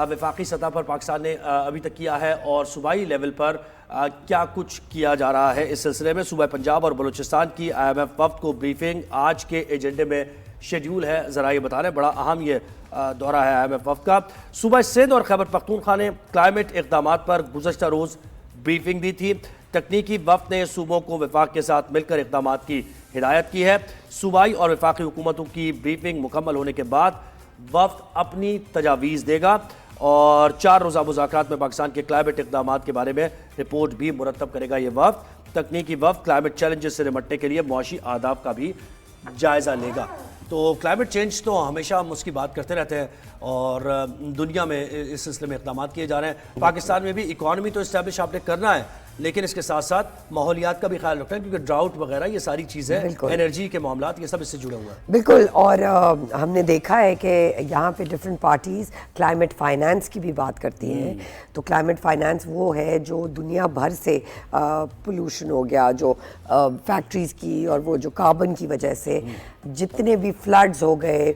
वफाकी सतह पर पाकिस्तान ने अभी तक किया है और सूबाई लेवल पर क्या कुछ किया जा रहा है। इस सिलसिले में सूबा पंजाब और बलूचिस्तान की IMF वफ़द को ब्रीफिंग आज के एजेंडे में शेड्यूल है। ज़रा ये बता रहे हैं, बड़ा अहम ये दौरा है IMF वफ़द का। सूबा सिंध और खैबर पख्तूनख्वा ने क्लाइमेट इक़दाम पर गुज़श्ता रोज़ ब्रीफिंग दी थी। तकनीकी वफ़द ने सूबों को वफाक के साथ मिलकर इक़दाम की हिदायत की है। सूबाई और वफाकी हुकूमतों की ब्रीफिंग मुकम्मल होने के बाद वफ़द अपनी तजावीज़ देगा और 4 रोज़ा मुज़ाकरात में पाकिस्तान के क्लाइमेट इक़दाम के बारे में रिपोर्ट भी मुरतब करेगा। ये वफ़द तकनीकी वफ़द क्लाइमेट चैलेंजेस से निपटने के लिए मुआशी आदाब का भी जायज़ा लेगा। तो क्लाइमेट चेंज तो हमेशा हम उसकी बात करते रहते हैं और दुनिया में इस सिलसिले में इक़दाम किए जा रहे हैं। पाकिस्तान में भी इकॉनमी तो इस्टेब्लिश आपने करना है, लेकिन इसके साथ साथ माहौलियात का भी ख्याल रखना है क्योंकि ड्राउट वगैरह ये सारी चीज़ें, एनर्जी के मामलात, ये सब इससे जुड़े हुए हैं। बिल्कुल। और हमने देखा है कि यहाँ पे डिफरेंट पार्टीज़ क्लाइमेट फाइनेंस की भी बात करती हैं। तो क्लाइमेट फाइनेंस वो है जो दुनिया भर से पोल्यूशन हो गया, जो फैक्ट्रीज़ की और वो जो कार्बन की वजह से जितने भी फ्लड्स हो गए,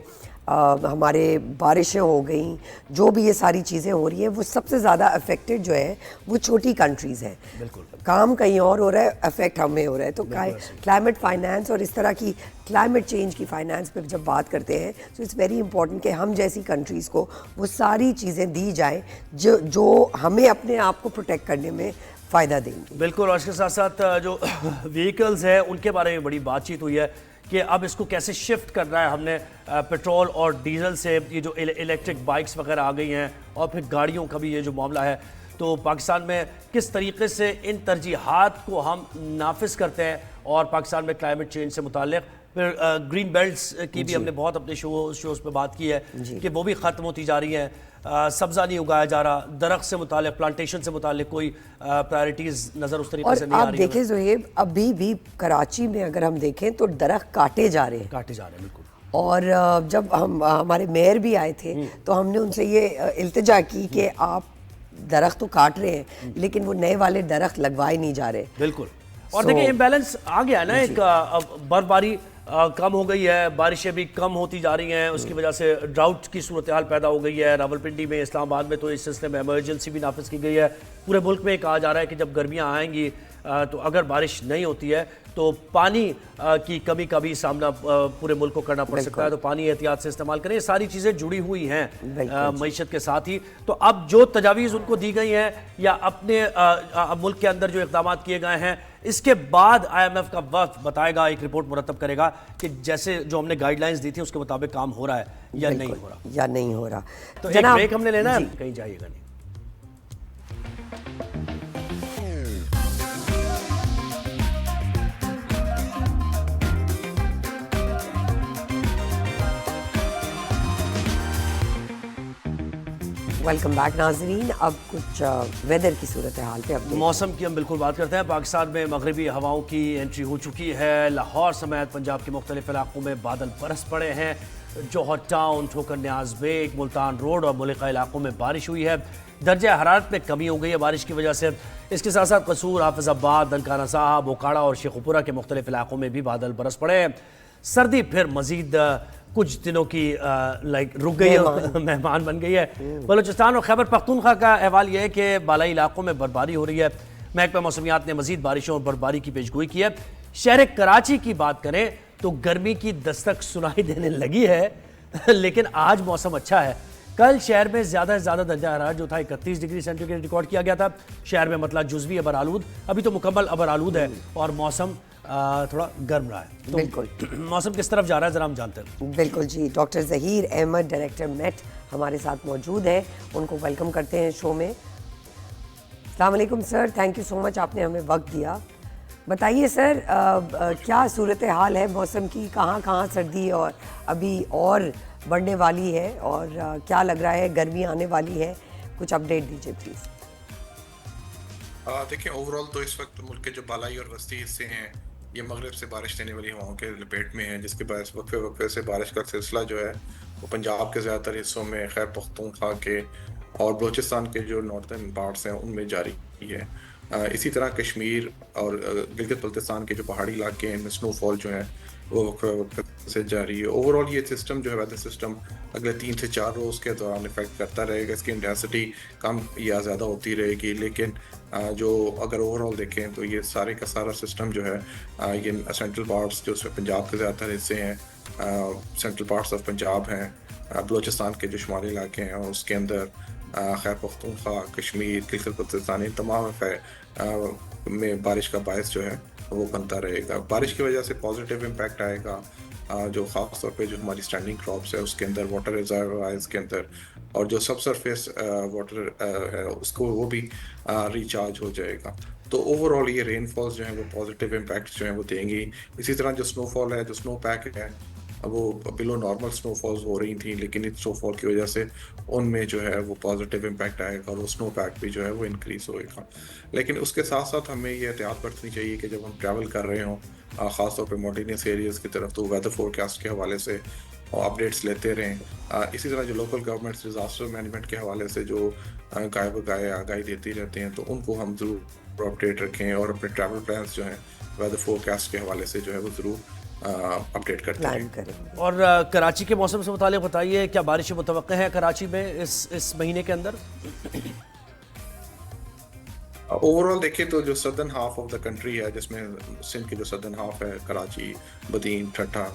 हमारे बारिशें हो गई, जो भी ये सारी चीज़ें हो रही हैं, वो सबसे ज़्यादा अफेक्टेड जो है वो छोटी कंट्रीज़ हैं। बिल्कुल, काम कहीं और हो रहा है, अफेक्ट हमें हो रहा है। तो क्लाइमेट फाइनेंस और इस तरह की क्लाइमेट चेंज की फाइनेंस पे जब बात करते हैं तो इट्स वेरी इंपॉर्टेंट कि हम जैसी कंट्रीज़ को वो सारी चीज़ें दी जाए जो हमें अपने आप को प्रोटेक्ट करने में फ़ायदा देंगी। बिल्कुल। और इसके साथ साथ जो व्हीकल्स हैं उनके बारे में बड़ी बातचीत हुई है कि अब इसको कैसे शिफ्ट करना है। हमने पेट्रोल और डीजल से ये जो इलेक्ट्रिक बाइक्स वगैरह आ गई हैं और फिर गाड़ियों का भी ये जो मामला है, तो पाकिस्तान में किस तरीके से इन तरजीहात को हम नाफिज करते हैं और पाकिस्तान में क्लाइमेट चेंज से मुताल्लिक़ फिर ग्रीन बेल्ट्स की भी हमने बहुत अपने शोज़ पे बात की है कि वो भी ख़त्म होती जा रही हैं। सब्ज़ा नहीं उगाया जा रहा, दरख्त से मुताल्लिक़, प्लांटेशन से मुताल्लिक़ कोई प्रायोरिटीज़ नज़र उस तरीके से नहीं आ रही है। आप देखें ज़ोहेब, अभी भी कराची में अगर हम देखें तो दरख्त काटे जा रहे हैं। बिल्कुल। और जब हमारे मेयर भी आए थे तो हमने उनसे ये इल्तिजा की कि आप दरख्त तो काट रहे हैं लेकिन वो नए वाले दरख्त लगवाए नहीं जा रहे। बिल्कुल। और देखिए इम्बैलेंस आ गया ना, एक बर्फबारी कम हो गई है, बारिशें भी कम होती जा रही हैं, उसकी वजह से ड्राउट की सूरत हाल पैदा हो गई है। रावलपिंडी में, इस्लामाबाद में तो इस सिलसिले में इमरजेंसी भी नाफिज की गई है। पूरे मुल्क में कहा जा रहा है कि जब गर्मियाँ आएंगी तो अगर बारिश नहीं होती है तो पानी की कमी का भी सामना पूरे मुल्क को करना पड़ सकता है। तो पानी एहतियात से इस्तेमाल करें। ये सारी चीज़ें जुड़ी हुई हैं मईशत के साथ ही। तो अब जो तजावीज़ उनको दी गई हैं या अपने मुल्क के अंदर जो इक़दाम किए गए हैं, इसके बाद IMF का वफ़द बताएगा, एक रिपोर्ट मुरतब करेगा कि जैसे जो हमने गाइडलाइंस दी थी उसके मुताबिक काम हो रहा है या नहीं हो रहा। तो एक ब्रेक हमने लेना है, कहीं जाइएगा नहीं। वेलकम बैक नाजरीन। अब कुछ वेदर की सूरत हाल पे, अब मौसम की हम बिल्कुल बात करते हैं। पाकिस्तान में मगरबी हवाओं की एंट्री हो चुकी है। लाहौर समेत पंजाब के मुख्तलिफ इलाकों में बादल बरस पड़े हैं। जौहर टाउन, ठोकर न्याज बेग, मुल्तान रोड और मुल्का इलाकों में बारिश हुई है। दर्जा हरारत में कमी हो गई है बारिश की वजह से। इसके साथ साथ कसूर, हाफिजाबाद, ननकाना साहब, बोकाड़ा और शेखुपुरा के मुख्तलिफ इलाकों में भी बादल बरस पड़े हैं। सर्दी फिर मजीद कुछ दिनों की रुक गई है, मेहमान बन गई है। बलूचिस्तान और खैबर पख्तूनख्वा का अहवाल यह है कि बालाई इलाकों में बर्फबारी हो रही है। महकमा मौसमियात ने मजीद बारिशों और बर्फबारी की पेशगोई की है। शहर कराची की बात करें तो गर्मी की दस्तक सुनाई देने लगी है लेकिन आज मौसम अच्छा है। कल शहर में ज़्यादा से ज़्यादा दर्जा हरारत जो था 31 डिग्री सेंटीग्रेड रिकॉर्ड किया गया था। शहर में मतलब जुज़वी अबर आलूद, अभी तो मुकम्मल अबर आलूद है और मौसम थोड़ा गर्म रहा है। तो बिल्कुल मौसम किस तरफ जा रहा है ज़रा हम जानते हैं। बिल्कुल जी। डॉक्टर ज़हीर अहमद, डायरेक्टर मेट, हमारे साथ मौजूद हैं। उनको वेलकम करते हैं शो में। अस्सलाम वालेकुम sir, thank you so much, आपने हमें वक्त दिया। बताइए सर, क्या सूरत हाल है मौसम की, कहाँ कहाँ सर्दी और अभी और बढ़ने वाली है और क्या लग रहा है, गर्मी आने वाली है, कुछ अपडेट दीजिए प्लीज़। देखिए ओवरऑल तो इस वक्त मुल्क के जो बालाई और वस्ती हिस्से हैं ये मगरब से बारिश देने वाली हवाओं के लपेट में है, जिसके बायस वक्फे वक्फे से बारिश का सिलसिला जो है वो पंजाब के ज़्यादातर हिस्सों में, खैर पख्तूनख्वा के और बलूचिस्तान के जो नॉर्थर्न पार्ट्स हैं उनमें जारी है। इसी तरह कश्मीर और गिलगित बल्तिस्तान के जो पहाड़ी इलाके हैं इनमें स्नोफॉल जो है वो वक्फे से जारी है। ओवरऑल ये सिस्टम जो है वेदर सिस्टम अगले 3 से 4 रोज़ के दौरान इफेक्ट करता रहेगा। इसकी इंटेंसिटी कम या ज़्यादा होती रहेगी, लेकिन जो अगर ओवरऑल देखें तो ये सारे का सारा सिस्टम जो है ये सेंट्रल पार्ट्स जो पंजाब के ज़्यादातर हिस्से हैं, सेंट्रल पार्ट्स ऑफ पंजाब हैं, बलूचिस्तान के जो शुमाली इलाके हैं उसके अंदर खैर पख्तूनख्वा, कश्मीर, गिलगित बल्तिस्तान इन तमाम में बारिश का बायस जो है वो बनता रहेगा। बारिश की वजह से पॉजिटिव इम्पैक्ट आएगा, जो ख़ास तौर पे जो हमारी स्टैंडिंग क्रॉप्स है उसके अंदर, वाटर रिजर्वायर्स के अंदर, और जो सब सरफेस वाटर है उसको वो भी रिचार्ज हो जाएगा। तो ओवरऑल ये रेनफॉल्स जो है वो पॉजिटिव इम्पैक्ट जो है वो देंगी। इसी तरह जो स्नोफॉल है, जो स्नो पैक है, वो बिलो नॉर्मल स्नोफॉल्स हो रही थी, लेकिन इस स्नोफॉल की वजह से उनमें जो है वो पॉजिटिव इम्पैक्ट आएगा और वो स्नो पैक भी जो है वो इंक्रीज़ होएगा। लेकिन उसके साथ साथ हमें ये एहतियात बरतनी चाहिए कि जब हम ट्रैवल कर रहे हों, ख़ास तौर पे माउंटेनियस एरियाज़ की तरफ, तो वेदर फोरकास्ट के हवाले से अपडेट्स लेते रहें। इसी तरह जो लोकल गवर्नमेंट्स डिज़ास्टर मैनेजमेंट के हवाले से जो गाय बगाए आगाही देती रहते हैं तो उनको हम ज़रूर अपडेट रखें और अपने ट्रैवल प्लान्स जो हैं वेदर फोरकास्ट के हवाले से जो है वो ज़रूर अपडेट करते हैं। और कराची के मौसम से मुताल्लिक़ बताइए, क्या बारिश मुतवक्किल है कराची में इस महीने के अंदर? ओवरऑल देखिए तो जो southern half of the country है, जिसमें सिंध की जो सदर्न हाफ है, कराची, बदीन, ठट्ठा,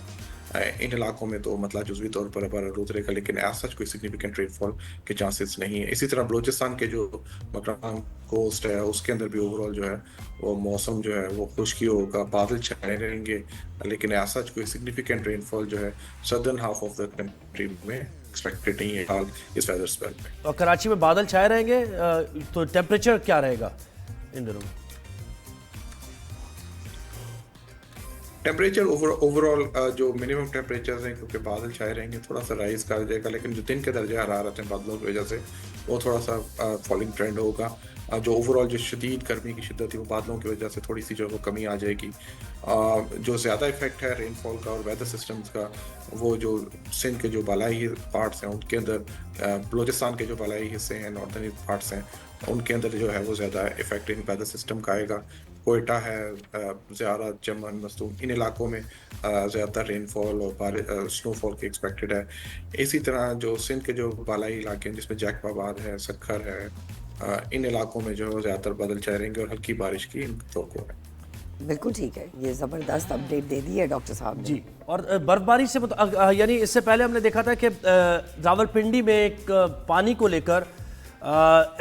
इन इलाकों में तो मतलब जुज़वी तौर पर बारूद रहेगा, लेकिन एज सच कोई सिग्निफिकेंट रेनफॉल के चांसेस नहीं है। इसी तरह बलूचिस्तान के जो मकरान कोस्ट है उसके अंदर भी ओवरऑल जो है वो मौसम जो है वो खुश्की होगा, बादल छाए रहेंगे, लेकिन एज सच कोई सिग्निफिकेंट रेनफॉल जो है southern half of the country में एक्सपेक्टेड नहीं है हाल इस वेदर स्पेल में। और कराची में बादल छाए रहेंगे, तो टेम्परेचर क्या रहेगा इन दिनों में? टेम्परेचर ओवरऑल जो मिनिमम टेम्परेचर्स हैं, क्योंकि बादल छाए रहेंगे, थोड़ा सा राइज कर जाएगा, लेकिन जो दिन के दर्जा हरारत हैं बादलों की वजह से वो थोड़ा सा फॉलिंग ट्रेंड होगा। जो ओवरऑल जो शदीद गर्मी की शिद्दत है वो बादलों की वजह से थोड़ी सी जो वो कमी आ जाएगी। जो ज़्यादा इफेक्ट है रेनफॉल का और वेदर सिस्टम्स का, वो जो सिंध के जो बालाई पार्ट्स हैं उनके अंदर, बलूचिस्तान के जो बालाई हिस्से हैं, नॉर्थर्न पार्ट्स हैं, उनके अंदर जो है वो ज़्यादा इफेक्ट इन वेदर सिस्टम का आएगा। कोयटा है, ज़्यादा चमन, मस्तूम, इन इलाकों में ज़्यादातर रेनफॉल और स्नोफॉल की एक्सपेक्टेड है। इसी तरह जो सिंध के जो बालाई इलाके हैं जिसमें जैकबाबाद है, सक्खर है, इन इलाकों में जो ज़्यादातर बादल छाए रहेंगे और हल्की बारिश की तवक्को है। बिल्कुल ठीक है, ये ज़बरदस्त अपडेट दे दी है डॉक्टर साहब ने। जी, और बर्फबारी से यानी इससे पहले हमने देखा था कि रावलपिंडी में एक पानी को लेकर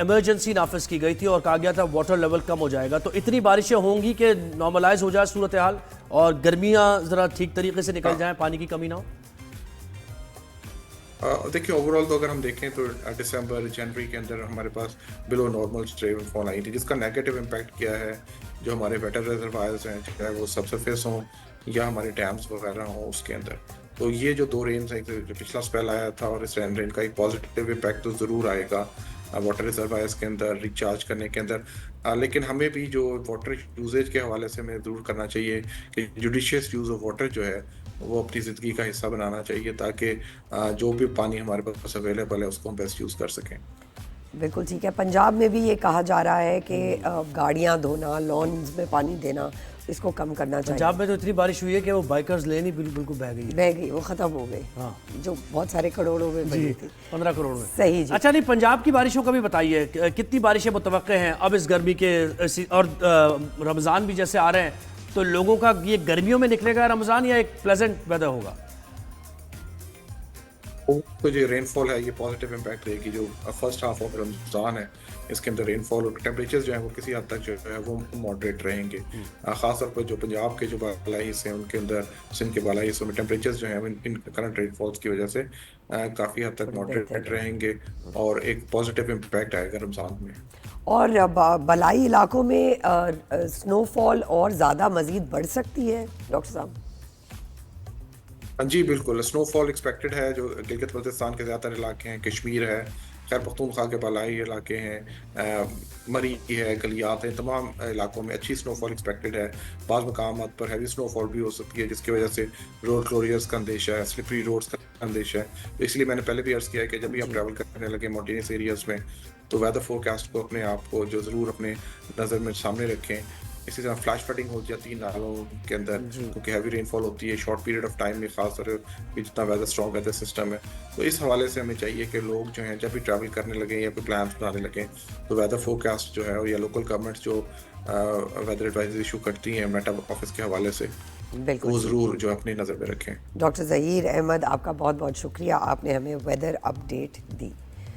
इमरजेंसी नाफिज की गई थी और कहा गया था वाटर लेवल कम हो जाएगा। तो इतनी बारिशें होंगी कि नॉर्मलाइज हो जाए सूरत हाल और गर्मियाँ ज़रा ठीक तरीके से निकल जाएं, पानी की कमी ना हो। देखिए ओवरऑल तो अगर हम देखें तो दिसंबर जनवरी के अंदर हमारे पास बिलो नॉर्मल रेनफॉल आई थी, जिसका नेगेटिव इम्पैक्ट किया है जो हमारे वाटर रिजर्वायर्स हैं, चाहे वो सबसरफेस हों या हमारे डैम्स वगैरह हों उसके अंदर। तो ये जो 2 रेन्स हैं, जो पिछला स्पेल आया था और इस रेन का एक पॉजिटिव इम्पैक्ट तो ज़रूर आएगा वाटर रिजर्वायर्स के अंदर रिचार्ज करने के अंदर। लेकिन हमें भी जो वाटर यूजेज के हवाले से हमें ज़रूर करना चाहिए कि जुडिशियस यूज़ ऑफ वाटर जो है वो अपनी ज़िंदगी का हिस्सा बनाना चाहिए, ताकि जो भी पानी हमारे पास अवेलेबल है उसको हम बेस्ट यूज़ कर सकें। बिल्कुल ठीक है। पंजाब में भी ये कहा जा रहा है कि गाड़ियाँ धोना, लॉन्स में पानी देना, इसको कम करना चाहिए। पंजाब में तो इतनी बारिश हुई है कि वो बाइकर्स लेन ही बिल्कुल बह गई, वो ख़त्म हो गई। हाँ, जो बहुत सारे करोड़ों में बनी थी, 15 करोड़ में। सही जी। अच्छा, नहीं, पंजाब की बारिशों का भी बताइए, कितनी बारिशें मुतवक्के हैं अब इस गर्मी के, और रमज़ान भी जैसे आ रहे हैं, तो लोगों का ये गर्मियों में निकलेगा रमज़ान या एक प्लेजेंट वेदर होगा? तो जो रेनफॉल है ये पॉजिटिव इम्पैक्ट रहेगी। जो फर्स्ट हाफ ऑफ रमज़ान है इसके अंदर रेनफॉल और टेम्परेचर्स जो है वो किसी हद तक जो है वो मॉडरेट रहेंगे। ख़ासतौर पर जो पंजाब के जो बालाई हिस्से हैं उनके अंदर, सिंध के बालाई हिस्सों में टेम्परेचर्स जो हैं इन करंट रेनफॉल्स की वजह से काफ़ी हद तक मॉडरेट रहेंगे और एक पॉजिटिव इम्पैक्ट आएगा रमज़ान में। और बलाई इलाकों में स्नोफॉल और ज़्यादा मज़ीद बढ़ सकती है डॉक्टर साहब? जी बिल्कुल, स्नोफॉल एक्सपेक्टेड है। जो गिलगित बल्तिस्तान के ज़्यादातर इलाके हैं, कश्मीर है, खैबर पख्तूनख्वा के बालाई इलाके हैं, मरी है, गलियात हैं, तमाम इलाकों में अच्छी स्नोफॉल एक्सपेक्टेड है। बाज़ मकामात पर हैवी स्नोफॉल भी हो सकती है, जिसकी वजह से रोड क्लोजर्स का अंदेशा है, स्लिपरी रोड्स का अंदेशा है। तो इसलिए मैंने पहले भी अर्ज़ किया है कि जब भी आप ट्रैवल करने लगे माउंटेनियस एरियाज़ में, तो वेदर फोरकास्ट को अपने आप को जो ज़रूर अपने नज़र में सामने रखें। इसी तरह फ्लैश फ्लडिंग हो जाती है नालों के अंदर, क्योंकि हैवी रेनफॉल होती है शॉर्ट पीरियड ऑफ टाइम में, खासतौर पर जितना वेदर स्ट्रॉन्ग वेदर सिस्टम है। तो इस हवाले से हमें चाहिए कि लोग जो हैं जब भी ट्रैवल करने लगे या कोई प्लान बनाने लगे, तो वेदर फोरकास्ट जो है या लोकल गवर्नमेंट जो वेदर एडवाइजरी इशू करती हैं मेटा ऑफिस के हवाले से, बिल्कुल वो ज़रूर जो अपनी नज़र में रखें। डॉक्टर ज़हीर अहमद, आपका बहुत बहुत शुक्रिया, आपने हमें वेदर अपडेट दी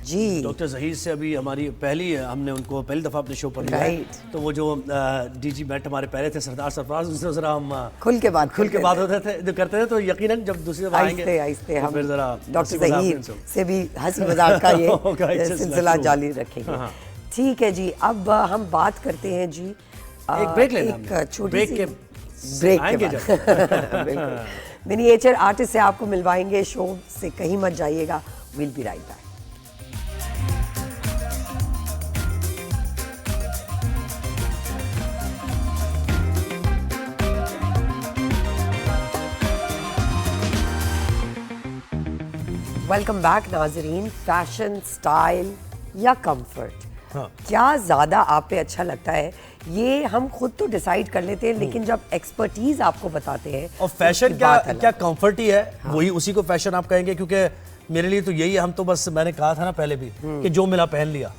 जी। डॉक्टर ज़हीर से अभी हमारी हमने उनको पहली दफ़ा अपने शो पर लिया है। तो वो जो डीजी मेट हमारे पहले थे सरदार सरफराज, उनसे ज़रा हम खुल के बात होते थे करते थे, तो यकीनन जब दूसरी दफ़ा आएंगे आहिस्ते तो हम फिर ज़रा डॉक्टर ज़हीर से भी हंसी मजाक का ये सिलसिला जारी रखेंगे। ठीक है जी, अब हम बात करते हैं जी एक ब्रेक लेना, एक छोटी ब्रेक सी के ब्रेक आएंगे के बाद बिल्कुल मिनिएचर आर्टिस्ट से आपको मिलवाएंगे, शो से कहीं मत जाइएगा। Will be right back. Welcome back नाजरीन। फैशन, स्टाइल या कंफर्ट, क्या ज़्यादा आप पे अच्छा लगता है, ये हम खुद तो डिसाइड कर लेते हैं, लेकिन जब एक्सपर्टीज आपको बताते हैं और फैशन क्या कंफर्ट ही है, वही उसी को फैशन आप कहेंगे, क्योंकि मेरे लिए तो यही है। हम तो बस, मैंने कहा था ना पहले भी कि जो मिला पहन लिया,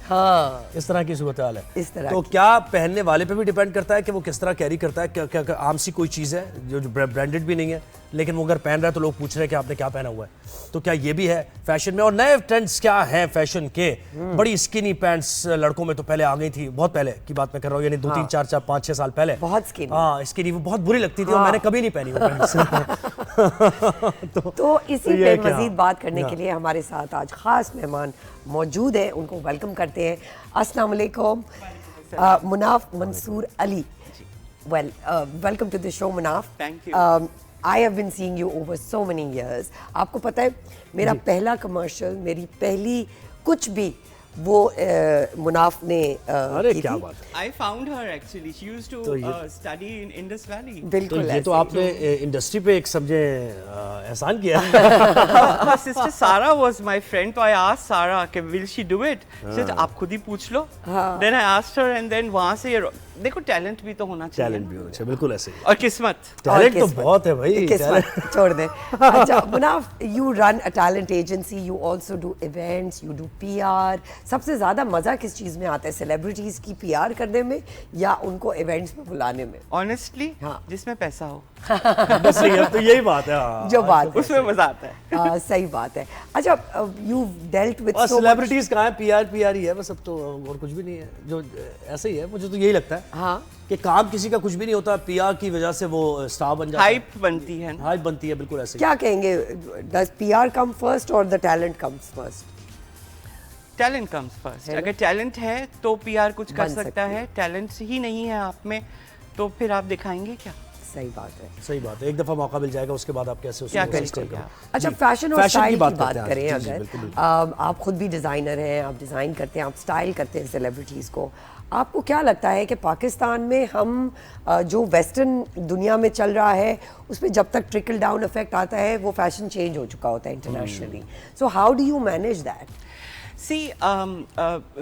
इस तरह की सूरत हाल है। इस तरह तो क्या पहनने वाले पे भी डिपेंड करता है कि वो किस तरह कैरी करता है। क्या आम सी कोई चीज़ है जो ब्रांडेड भी नहीं है, लेकिन वो अगर पहन रहा है तो लोग पूछ रहे हैं कि आपने क्या पहना हुआ है। तो क्या ये भी है फैशन में? और नए ट्रेंड्स क्या हैं फैशन के? बड़ी स्किनी पैंट्स लड़कों में तो पहले आ गई थी, बहुत पहले की बात मैं कर रहा हूँ, यानी 2 3 4 4 5 6 साल पहले। बहुत स्किनी, हाँ स्किनी, वो बहुत बुरी लगती थी और मैंने कभी नहीं पहनी वो पैंट्स। तो इसी पे मजीद बात करने के लिए हमारे साथ आज खास मेहमान मौजूद हैं, उनको वेलकम करते हैं। अस्सलाम वालेकुम Munaf Mansoor Ali. Well, welcome to the show, Munaf. Thank you. I have been seeing you over so many years. आपको पता है मेरा पहला कमर्शियल, मेरी पहली कुछ भी वो मुनाफ ने अरे क्या बात है। I found her actually. She used to study in Indus Valley. बिल्कुल तो ये तो आपने इंडस्ट्री पे एक समझे एहसान किया। Her sister Sarah was my friend, so I asked Sarah, "Okay, will she do it?" She said, "आप खुद ही पूछ लो." Then I asked her, and then वहाँ से देखो टैलेंट भी तो होना चाहिए। टैलेंट भी होना चाहिए, बिल्कुल ऐसे ही। और किस्मत। टैलेंट तो बहुत है भाई। किस्मत छोड़ दे। अच्छा Munaf, you run a talent agency, you also do events, you do PR. सबसे ज्यादा मजा किस चीज में आता है, सेलिब्रिटीज की PR करने में या उनको इवेंट्स में बुलाने में? Honestly, जिसमें पैसा हो। सही है, तो यही बात है। जो बात है उसमें मजा आता है। सही बात है। अच्छा, you dealt with so celebrities कहाँ है, PR ही है बस, अब तो और कुछ भी नहीं है। जो ऐसे ही है, मुझे तो यही लगता है कि काम किसी का कुछ भी नहीं होता, PR की वजह से वो स्टार बन जाता है, हाइप बनती है। हाइप बनती है, बिल्कुल ऐसे ही। क्या कहेंगे, does PR come first or the talent comes first? Talent comes first. अगर टैलेंट है तो PR कुछ कर सकता है, टैलेंट ही नहीं है आप में तो फिर आप दिखाएंगे क्या? सही बात है, सही बात है। एक दफा मौका मिल जाएगा, उसके बाद आप कैसे क्या उसको करेंगे करें। अच्छा, फैशन और स्टाइल की बात करते हैं करें आज। जी, अगर बिल्कुल। आप खुद भी डिज़ाइनर हैं, आप डिज़ाइन करते हैं, आप स्टाइल करते हैं सेलिब्रिटीज़ को, आपको क्या लगता है कि पाकिस्तान में हम जो वेस्टर्न दुनिया में चल रहा है उसमें जब तक ट्रिकल डाउन इफेक्ट आता है वो फैशन चेंज हो चुका होता है internationally, so how do you manage that? See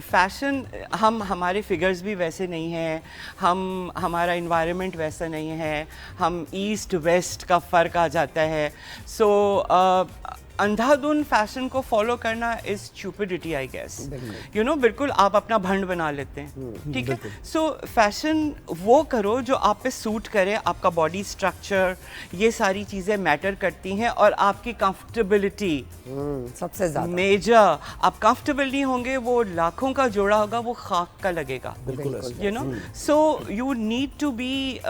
fashion, हमारे फिगर्स भी वैसे नहीं हैं, हमारा इन्वायरमेंट वैसा नहीं है, हम ईस्ट वेस्ट का फ़र्क आ जाता है। सो अंधाधुन फैशन को फॉलो करना is stupidity I guess, you know. बिल्कुल आप अपना भंड बना लेते हैं, ठीक है। सो फैशन वो करो जो आप पे सूट करे, आपका बॉडी स्ट्रक्चर, ये सारी चीज़ें मैटर करती हैं, और आपकी कंफर्टेबिलिटी सबसे ज़्यादा मेजर। आप कंफर्टेबल नहीं होंगे, वो लाखों का जोड़ा होगा, वो खाक का लगेगा, you know. So you need to be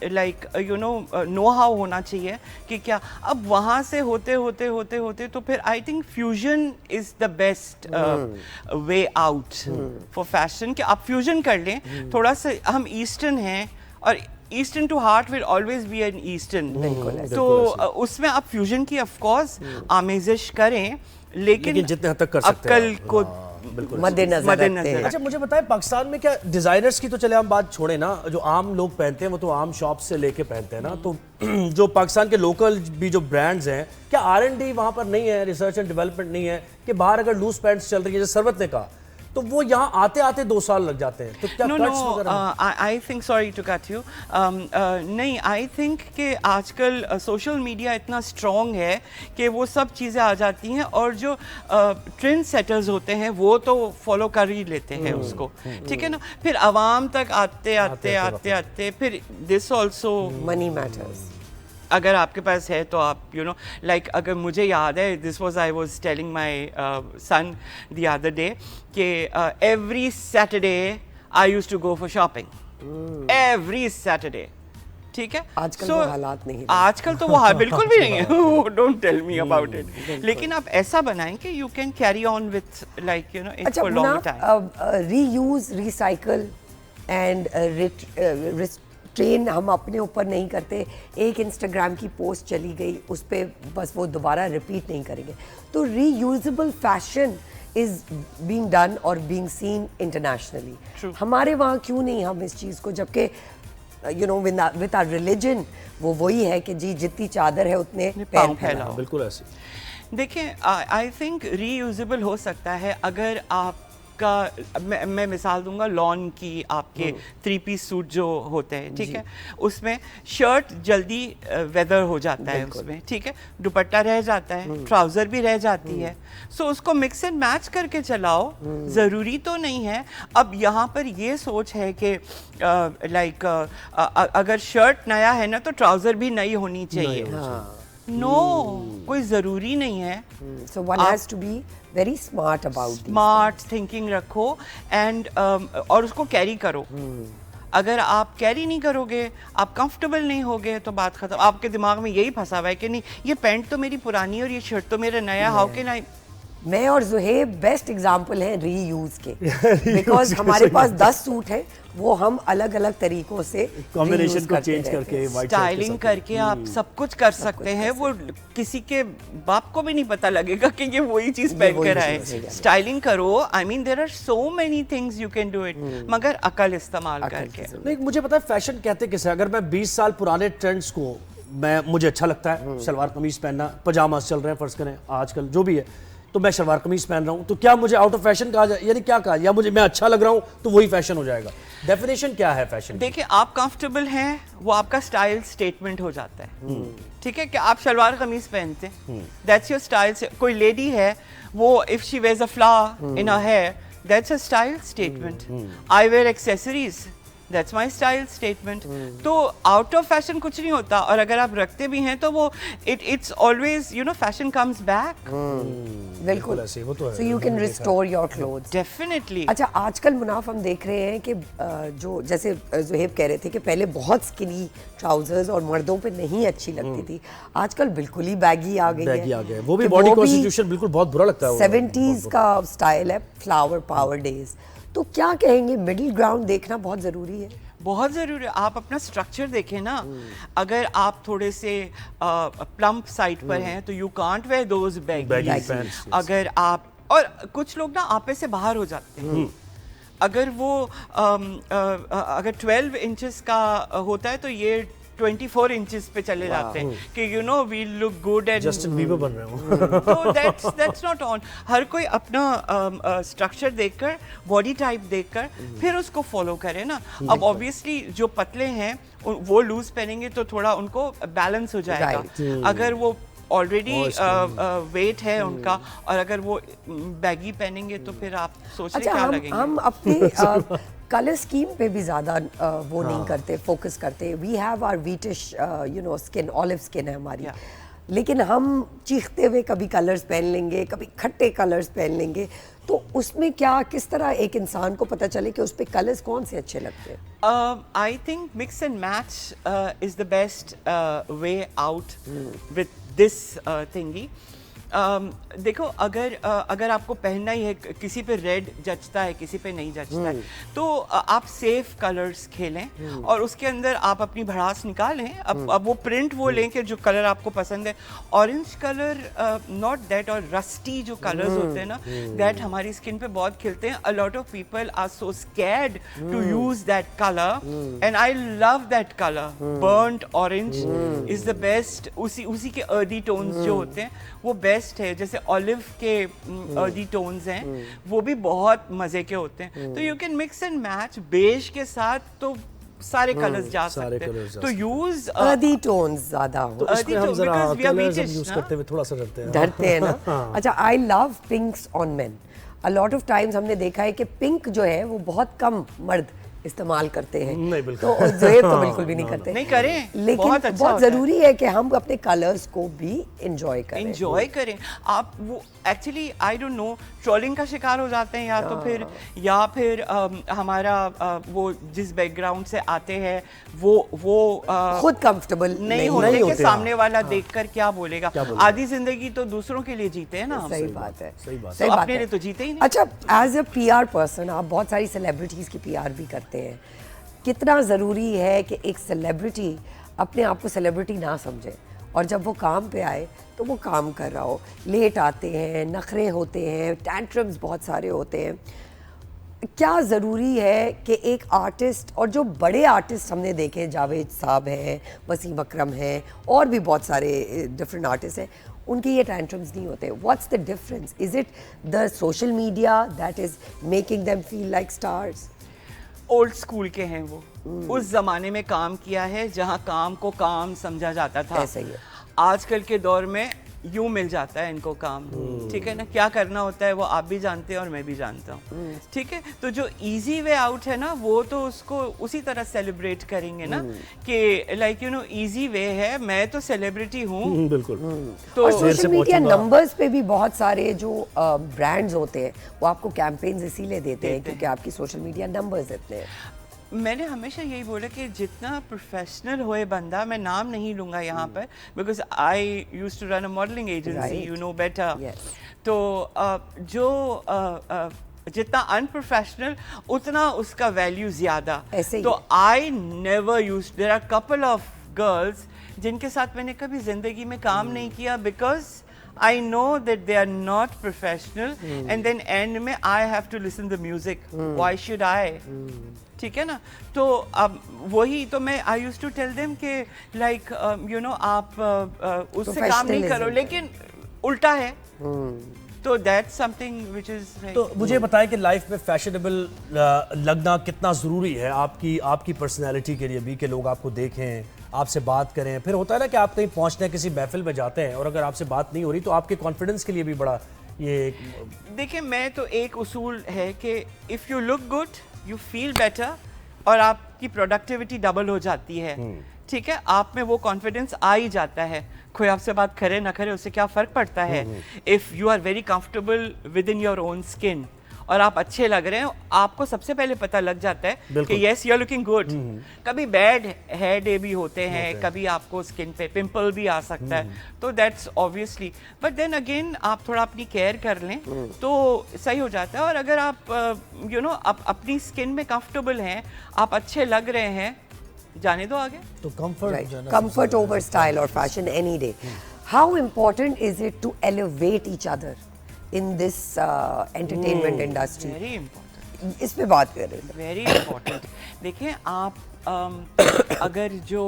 like you know how होना चाहिए कि क्या। अब वहाँ से होते होते होते होते तो फिर I think fusion is the best way out for fashion, कि आप फ्यूजन कर लें थोड़ा सा। हम ईस्टर्न हैं और eastern to heart will always be an eastern, तो उसमें आप फ्यूजन की ऑफ कोर्स आमेजिश करें, लेकिन जितने हद तक कर सकते हैं अक्ल को मद्देनजर रखते हैं। अच्छा मुझे बताएं, पाकिस्तान में क्या डिजाइनर्स की तो चले हम बात छोड़े ना, जो आम लोग पहनते हैं वो तो आम शॉप से लेके पहनते हैं ना, तो जो पाकिस्तान के लोकल भी जो ब्रांड्स हैं, क्या R&D वहाँ पर नहीं है, रिसर्च एंड डेवलपमेंट नहीं है कि बाहर अगर लूज पैंट्स चल रही है जैसे सरवत ने कहा, तो वो यहाँ आते आते 2 साल लग जाते हैं, तो क्या कट्स वगैरह? I think, sorry to cut you, नहीं, आई थिंक कि आजकल सोशल मीडिया इतना स्ट्रॉन्ग है कि वो सब चीज़ें आ जाती हैं, और जो ट्रेंड सेटर्स होते हैं वो तो फॉलो कर ही लेते हैं उसको, ठीक है ना, फिर आवाम तक आते आते फिर दिस ऑल्सो मनी मैटर्स। अगर आपके पास है तो आप यू नो लाइक, अगर मुझे याद है, this was I was telling my son the other day कि every Saturday I used to go for shopping, every Saturday, ठीक है। आजकल वो हालात नहीं है। आजकल तो वो बिल्कुल भी नहीं है, don't tell me about it, लेकिन आप ऐसा बनाएं कि you can carry on with like you know it's for long time. Reuse, recycle and train हम अपने ऊपर नहीं करते। एक इंस्टाग्राम की पोस्ट चली गई, उस पर बस वो दोबारा रिपीट नहीं करेंगे। तो reusable fashion is being done और बीइंग सीन इंटरनेशनली। हमारे वहाँ क्यों नहीं हम इस चीज़ को, जबकि you know with our religion वो वही है कि जी जितनी चादर है उतने पैर फैलाओ। बिल्कुल ऐसे। देखिए, आई थिंक रीयूजेबल हो सकता है अगर आप का मैं मिसाल दूंगा, लॉन की आपके 3 पीस सूट जो होते हैं, ठीक है, उसमें शर्ट जल्दी वेदर हो जाता है उसमें, ठीक है, दुपट्टा रह जाता है, ट्राउजर भी रह जाती है, सो उसको मिक्स एंड मैच करके चलाओ, ज़रूरी तो नहीं है। अब यहाँ पर ये सोच है कि लाइक अगर शर्ट नया है ना तो ट्राउजर भी नई होनी चाहिए, नो, कोई ज़रूरी नहीं है। So one has to be very smart about, smart thinking रखो एंड और उसको कैरी करो। अगर आप कैरी नहीं करोगे, आप कंफर्टेबल नहीं होगे, तो बात खत्म। आपके दिमाग में यही फंसा हुआ है कि नहीं ये पैंट तो मेरी पुरानी और ये शर्ट तो मेरा नया, हाउ कैन आई। मैं और जुहेब बेस्ट एग्जाम्पल हैं रीयूज के, बिकॉज हमारे पास 10 सूट हैं, वो हम अलग अलग तरीकों से कॉम्बिनेशन को चेंज करके, स्टाइलिंग करके आप सब कुछ कर सकते हैं। वो किसी के बाप को भी नहीं पता लगेगा कि ये वही चीज पहन कर आए। स्टाइलिंग करो, I mean there are so many things you can do it, मगर अकल इस्तेमाल करके। नहीं, मुझे पता है फैशन कहते किसे, अगर मैं 20 साल पुराने ट्रेंड्स को मुझे अच्छा लगता है सलवार कमीज पहनना, पजामास चल रहे हैं फर्ज करें आजकल जो भी है, तो मैं सलवार कमीज पहन रहा हूँ, तो क्या मुझे आउट ऑफ फैशन कहा जाए, यानी क्या कहा, या मुझे मैं अच्छा लग रहा हूँ तो वही फैशन हो जाएगा? डेफिनेशन क्या है फैशन? देखिए, आप कंफर्टेबल हैं, वो आपका स्टाइल स्टेटमेंट हो जाता है, ठीक है, कि आप सलवार कमीज पहनते हैं, दैट्स योर स्टाइल। कोई लेडी है, वो if she wears a flower in her hair, that's a style statement. I wear accessories, that's my style statement. तो आउट ऑफ फैशन कुछ नहीं होता, और अगर आप रखते भी हैं तो वो it's always you know fashion comes back. बिल्कुल ऐसे, वो तो है। So you can restore your clothes, definitely. अच्छा, आजकल मुनाफ हम देख रहे हैं कि जो जैसे जुहेब कह रहे थे कि पहले बहुत स्किनी ट्राउजर्स और मर्दों पे नहीं अच्छी लगती थी, आजकल बिल्कुल ही बैगी आ गई है। वो भी बॉडी कॉन्स्टिट्यूशन बिल्कुल बहुत बुरा लगता है। 70s का स्टाइल है, फ्लावर पावर डेज। तो क्या कहेंगे, मिडिल ग्राउंड देखना बहुत ज़रूरी है? बहुत ज़रूरी है। आप अपना स्ट्रक्चर देखें ना, अगर आप थोड़े से प्लम्प साइड पर हैं तो you can't where those baggy pants. अगर आप, और कुछ लोग ना आपे से बाहर हो जाते हैं, अगर वो अगर 12 इंचेस का होता है तो ये 24 इंचेस पे चले जाते हैं कि you know we look good and Justin Bieber बन रहे हो। तो दैट्स नॉट ऑन। हर कोई अपना स्ट्रक्चर देखकर, बॉडी टाइप देखकर फिर उसको फॉलो करे ना। अब ऑब्वियसली जो पतले हैं वो लूज पहनेंगे तो थोड़ा उनको बैलेंस हो जाएगा। अगर वो ऑलरेडी वेट है उनका, और अगर वो बैगी पहनेंगे तो फिर आप सोच रहे क्या लगेंगे। हम अपने कलर स्कीम पे भी ज़्यादा वो नहीं करते, फोकस करते। We have our wheatish you know skin, olive skin है हमारी, लेकिन हम चीखते हुए कभी कलर्स पहन लेंगे, कभी खट्टे कलर्स पहन लेंगे। तो उसमें क्या, किस तरह एक इंसान को पता चले कि उस पे कलर्स कौन से अच्छे लगते हैं? I think mix and match is the best way out with this थिंगी। देखो अगर आपको पहनना ही है, किसी पे रेड जचता है किसी पे नहीं जचता है, तो आप सेफ कलर्स खेलें और उसके अंदर आप अपनी भड़ास निकालें। अब वो प्रिंट वो लें कि जो कलर आपको पसंद है। ऑरेंज कलर नॉट दैट, और रस्टी जो कलर्स होते हैं ना, दैट हमारी स्किन पे बहुत खिलते हैं। A lot of people are so scared to use that colour and I love that colour. Burnt orange is the best. उसी के अर्दी टोन्स जो होते हैं वो बेस्ट है। जैसे ऑलिव के अर्दी टोन्स हैं वो भी बहुत मजे के होते हैं। तो you can mix and match. Beige के साथ तो सारे कलर्स जा सकते हैं। तो यूज अर्दी टोन्स ज्यादा हो। तो इसमें हम जरा कलर्स हम यूज करते हुए थोड़ा सा डरते हैं ना। अच्छा, I love पिंक्स on main. A lot of times हमने देखा है कि पिंक जो है वो बहुत कम मर्द इस्तेमाल करते हैं। नहीं, बिल्कुल। तो ज़ुहैब तो बिल्कुल भी नहीं करते। नहीं करें, लेकिन बहुत अच्छा बहुत होता है। जरूरी है कि हम अपने कलर्स को भी एंजॉय करें। आप वो actually I don't know trolling का शिकार हो जाते हैं या फिर हमारा वो जिस बैकग्राउंड से आते हैं वो खुद कंफर्टेबल नहीं होते कि सामने वाला देखकर क्या बोलेगा। आधी जिंदगी तो दूसरों के लिए जीते हैं ना। सही बात है, सही बात सही तो बात अपने है। लिए तो जीते ही नहीं। अच्छा, एज अ पीआर पर्सन आप बहुत सारी सेलिब्रिटीज की पीआर भी करते हैं। कितना ज़रूरी है कि एक सेलिब्रिटी अपने आप को सेलिब्रिटी ना समझे और जब वो काम पे आए तो वो काम कर रहा हो। लेट आते हैं, नखरे होते हैं, टैंट्रम्स बहुत सारे होते हैं। क्या ज़रूरी है कि एक आर्टिस्ट, और जो बड़े आर्टिस्ट हमने देखे, जावेद साहब हैं, वसीम अकरम हैं, और भी बहुत सारे डिफरेंट आर्टिस्ट हैं, उनके ये टैंट्रम्स नहीं होते। What's the difference? Is it the social media that is making them feel like stars? Old school के हैं वो। उस जमाने में काम किया है जहाँ काम को काम समझा जाता था। ऐसा ही है। आजकल के दौर में यूं मिल जाता है इनको काम। ठीक है ना, क्या करना होता है वो आप भी जानते हैं और मैं भी जानता हूँ। ठीक है, तो जो इजी वे आउट है ना वो तो उसको उसी तरह सेलिब्रेट करेंगे ना कि like you no easy way है, मैं तो सेलिब्रिटी हूँ। बिल्कुल। तो और सोशल मीडिया नंबर्स पे भी बहुत सारे जो ब्रांड्स होते हैं वो आपको कैंपेन्स इसीलिए देते हैं क्योंकि आपकी सोशल मीडिया नंबर्स इतने हैं। मैंने हमेशा यही बोला कि जितना प्रोफेशनल होए बंदा, मैं नाम नहीं लूँगा यहाँ पर because I used to run a modelling agency, you know better. तो जितना अनप्रोफेशनल उतना उसका वैल्यू ज़्यादा। तो I never used, there are couple of girls जिनके साथ मैंने कभी ज़िंदगी में काम नहीं किया because I know that they are not professional and then end में I have to listen the music. Why should I? ठीक है ना। तो अब वही तो मैं I used to tell them कि like you know आप उससे काम नहीं करो, लेकिन उल्टा है। तो that's something which is like, तो मुझे बताएं कि लाइफ में फैशनेबल लगना कितना ज़रूरी है आपकी पर्सनैलिटी के लिए भी, कि लोग आपको देखें, आपसे बात करें। फिर होता है ना कि आप कहीं पहुंचते हैं, किसी महफिल में जाते हैं और अगर आपसे बात नहीं हो रही तो आपके कॉन्फिडेंस के लिए भी बड़ा ये। देखिए, मैं तो एक उसूल है कि if you look good you feel better और आपकी प्रोडक्टिविटी डबल हो जाती है। ठीक है, आप में वो कॉन्फिडेंस आ ही जाता है। कोई आपसे बात करे ना करे उससे क्या फ़र्क पड़ता है। If you are very comfortable within your own skin और आप अच्छे लग रहे हैं, आपको सबसे पहले पता लग जाता है कि yes you are looking good. कभी बैड हेयर डे भी होते हैं, कभी आपको स्किन पे पिंपल भी आ सकता है, तो that's obviously, but then again आप थोड़ा अपनी केयर कर लें तो सही हो जाता है। और अगर आप यू नो अपनी स्किन में कंफर्टेबल हैं, आप अच्छे लग रहे हैं, जाने दो आगे। तो comfort over style or fashion any day. How important is it to elevate each other in this entertainment industry? Very important. इस पे बात कर रहे थे। Very important. देखिए आप अगर जो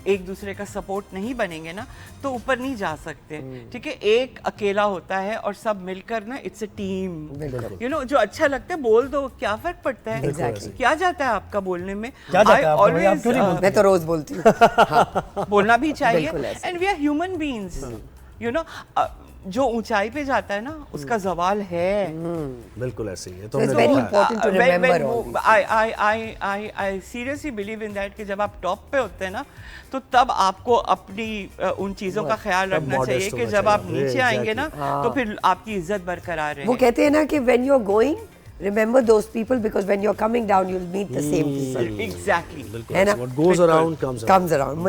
एक दूसरे का सपोर्ट नहीं बनेंगे ना तो ऊपर नहीं जा सकते। ठीक है, एक अकेला होता है और सब मिलकर ना it's a team. You know, जो अच्छा लगता है बोल दो, क्या फर्क पड़ता है। Exactly. क्या जाता है आपका बोलने में? क्या जाता है आपका? Always, आप क्यों नहीं बोलते? मैं तो रोज बोलती हूँ। बोलना भी चाहिए। बिल्कुल ऐसे। And we are human beings, you know. जो ऊंचाई पे जाता है ना उसका जवाल है। बिल्कुल ऐसे ही है। तो So it's very important to remember all these. I seriously believe in that कि जब आप टॉप पे होते हैं ना तो तब आपको अपनी उन चीज़ों का ख्याल रखना modest चाहिए कि होना जब आप चाहिए। नीचे आएंगे ना Exactly. तो फिर आपकी इज्जत बरकरार वो रहे। कहते हैं ना कि when you're going remember those people, because when you're coming down, you'll meet the same people. Exactly. है ना? What goes around comes around. Comes around.